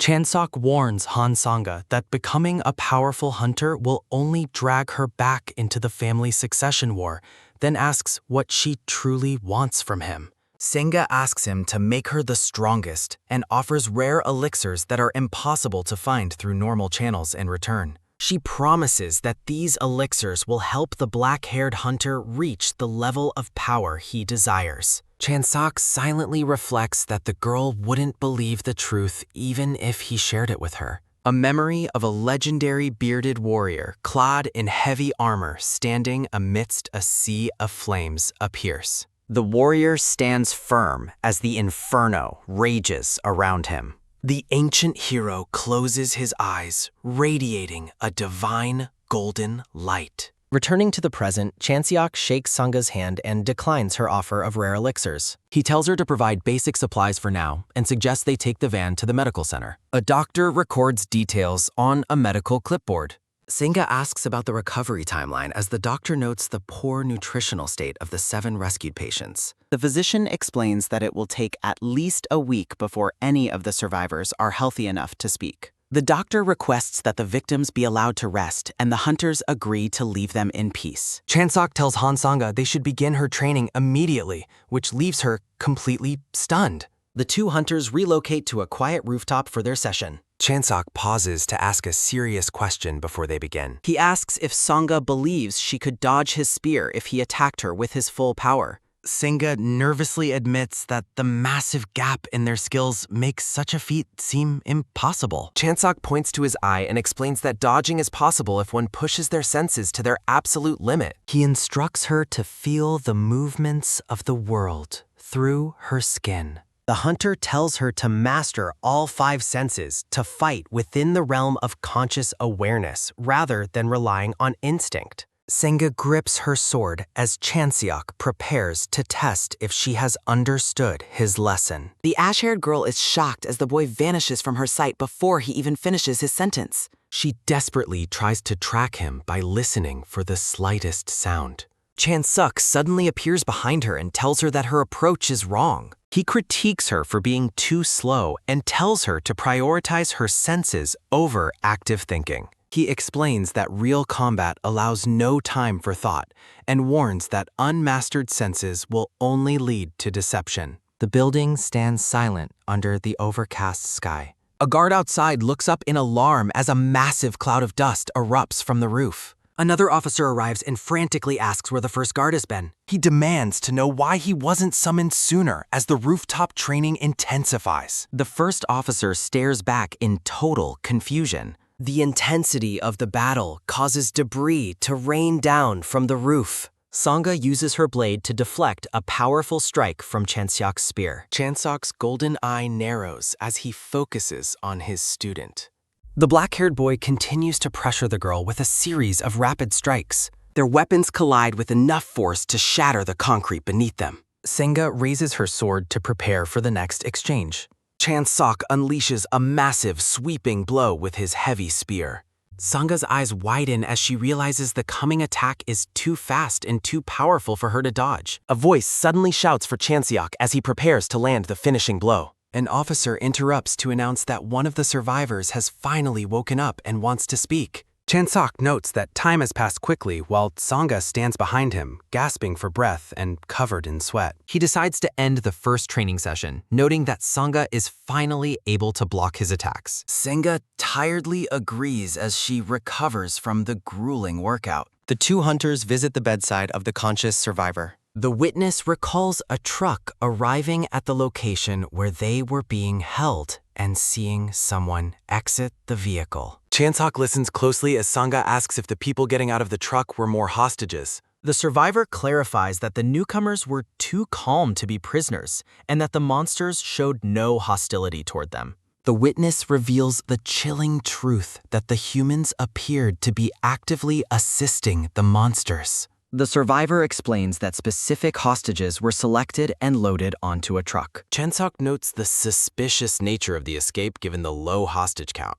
Chansok warns Han Sanga that becoming a powerful hunter will only drag her back into the family succession war, then asks what she truly wants from him. Senga asks him to make her the strongest and offers rare elixirs that are impossible to find through normal channels in return. She promises that these elixirs will help the black-haired hunter reach the level of power he desires. Chansok silently reflects that the girl wouldn't believe the truth even if he shared it with her. A memory of a legendary bearded warrior clad in heavy armor standing amidst a sea of flames appears. The warrior stands firm as the inferno rages around him. The ancient hero closes his eyes, radiating a divine golden light. Returning to the present, Chanseok shakes Sanga's hand and declines her offer of rare elixirs. He tells her to provide basic supplies for now and suggests they take the van to the medical center. A doctor records details on a medical clipboard. Senga asks about the recovery timeline as the doctor notes the poor nutritional state of the 7 rescued patients. The physician explains that it will take at least a week before any of the survivors are healthy enough to speak. The doctor requests that the victims be allowed to rest, and the hunters agree to leave them in peace. Chansok tells Han Sanga they should begin her training immediately, which leaves her completely stunned. The 2 hunters relocate to a quiet rooftop for their session. Chansok pauses to ask a serious question before they begin. He asks if Sanga believes she could dodge his spear if he attacked her with his full power. Senga nervously admits that the massive gap in their skills makes such a feat seem impossible. Chansok points to his eye and explains that dodging is possible if one pushes their senses to their absolute limit. He instructs her to feel the movements of the world through her skin. The hunter tells her to master all 5 senses to fight within the realm of conscious awareness rather than relying on instinct. Senga grips her sword as Chanseok prepares to test if she has understood his lesson. The ash-haired girl is shocked as the boy vanishes from her sight before he even finishes his sentence. She desperately tries to track him by listening for the slightest sound. Chansuk suddenly appears behind her and tells her that her approach is wrong. He critiques her for being too slow and tells her to prioritize her senses over active thinking. He explains that real combat allows no time for thought and warns that unmastered senses will only lead to deception. The building stands silent under the overcast sky. A guard outside looks up in alarm as a massive cloud of dust erupts from the roof. Another officer arrives and frantically asks where the first guard has been. He demands to know why he wasn't summoned sooner as the rooftop training intensifies. The first officer stares back in total confusion. The intensity of the battle causes debris to rain down from the roof. Sanga uses her blade to deflect a powerful strike from Chanseok's spear. Chansok's golden eye narrows as he focuses on his student. The black-haired boy continues to pressure the girl with a series of rapid strikes. Their weapons collide with enough force to shatter the concrete beneath them. Senga raises her sword to prepare for the next exchange. Chansok unleashes a massive, sweeping blow with his heavy spear. Sanga's eyes widen as she realizes the coming attack is too fast and too powerful for her to dodge. A voice suddenly shouts for Chanseok as he prepares to land the finishing blow. An officer interrupts to announce that one of the survivors has finally woken up and wants to speak. Chansok notes that time has passed quickly while Sangha stands behind him, gasping for breath and covered in sweat. He decides to end the first training session, noting that Sangha is finally able to block his attacks. Senga tiredly agrees as she recovers from the grueling workout. The two hunters visit the bedside of the conscious survivor. The witness recalls a truck arriving at the location where they were being held and seeing someone exit the vehicle. Chansok listens closely as Sangha asks if the people getting out of the truck were more hostages. The survivor clarifies that the newcomers were too calm to be prisoners and that the monsters showed no hostility toward them. The witness reveals the chilling truth that the humans appeared to be actively assisting the monsters. The survivor explains that specific hostages were selected and loaded onto a truck. Chansok notes the suspicious nature of the escape given the low hostage count.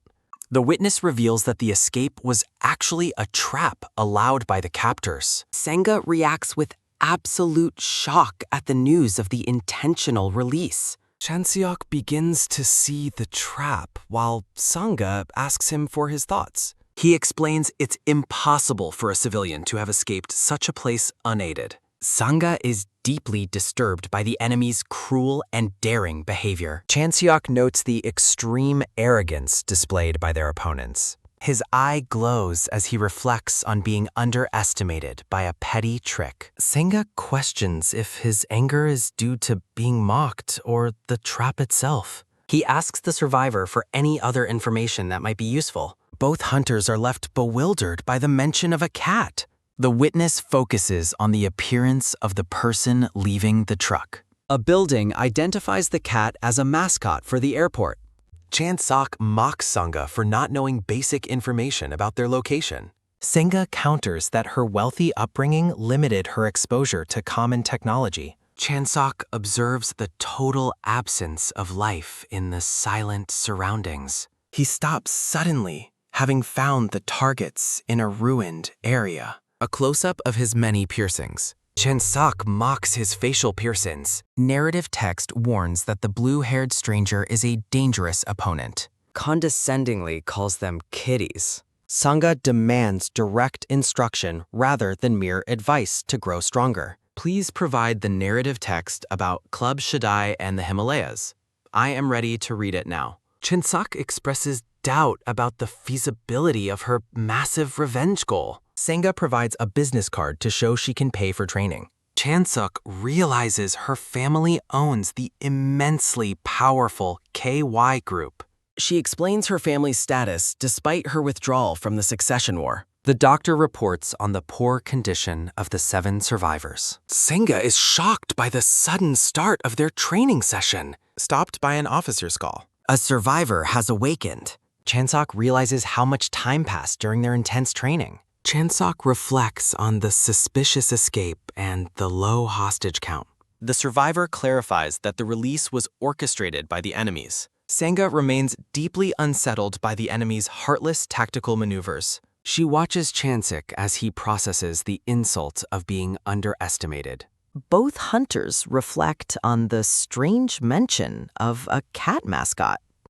The witness reveals that the escape was actually a trap allowed by the captors. Senga reacts with absolute shock at the news of the intentional release. Chanseok begins to see the trap while Sangha asks him for his thoughts. He explains it's impossible for a civilian to have escaped such a place unaided. Sangha is deeply disturbed by the enemy's cruel and daring behavior. Chanseok notes the extreme arrogance displayed by their opponents. His eye glows as he reflects on being underestimated by a petty trick. Senga questions if his anger is due to being mocked or the trap itself. He asks the survivor for any other information that might be useful. Both hunters are left bewildered by the mention of a cat. The witness focuses on the appearance of the person leaving the truck. A building identifies the cat as a mascot for the airport. Chansok mocks Sangha for not knowing basic information about their location. Senga counters that her wealthy upbringing limited her exposure to common technology. Chansok observes the total absence of life in the silent surroundings. He stops suddenly, having found the targets in a ruined area. A close-up of his many piercings. Chansok mocks his facial piercings. Narrative text warns that the blue-haired stranger is a dangerous opponent. Condescendingly calls them kitties. Sangha demands direct instruction rather than mere advice to grow stronger. Please provide the narrative text about Club Shaddai and the Himalayas. I am ready to read it now. Chansok expresses doubt about the feasibility of her massive revenge goal. Senga provides a business card to show she can pay for training. Chansok realizes her family owns the immensely powerful KY group. She explains her family's status despite her withdrawal from the succession war. The doctor reports on the poor condition of the 7 survivors. Senga is shocked by the sudden start of their training session, stopped by an officer's call. A survivor has awakened. Chansok realizes how much time passed during their intense training. Chansok reflects on the suspicious escape and the low hostage count. The survivor clarifies that the release was orchestrated by the enemies. Senga remains deeply unsettled by the enemy's heartless tactical maneuvers. She watches Chansok as he processes the insult of being underestimated. Both hunters reflect on the strange mention of a cat mascot.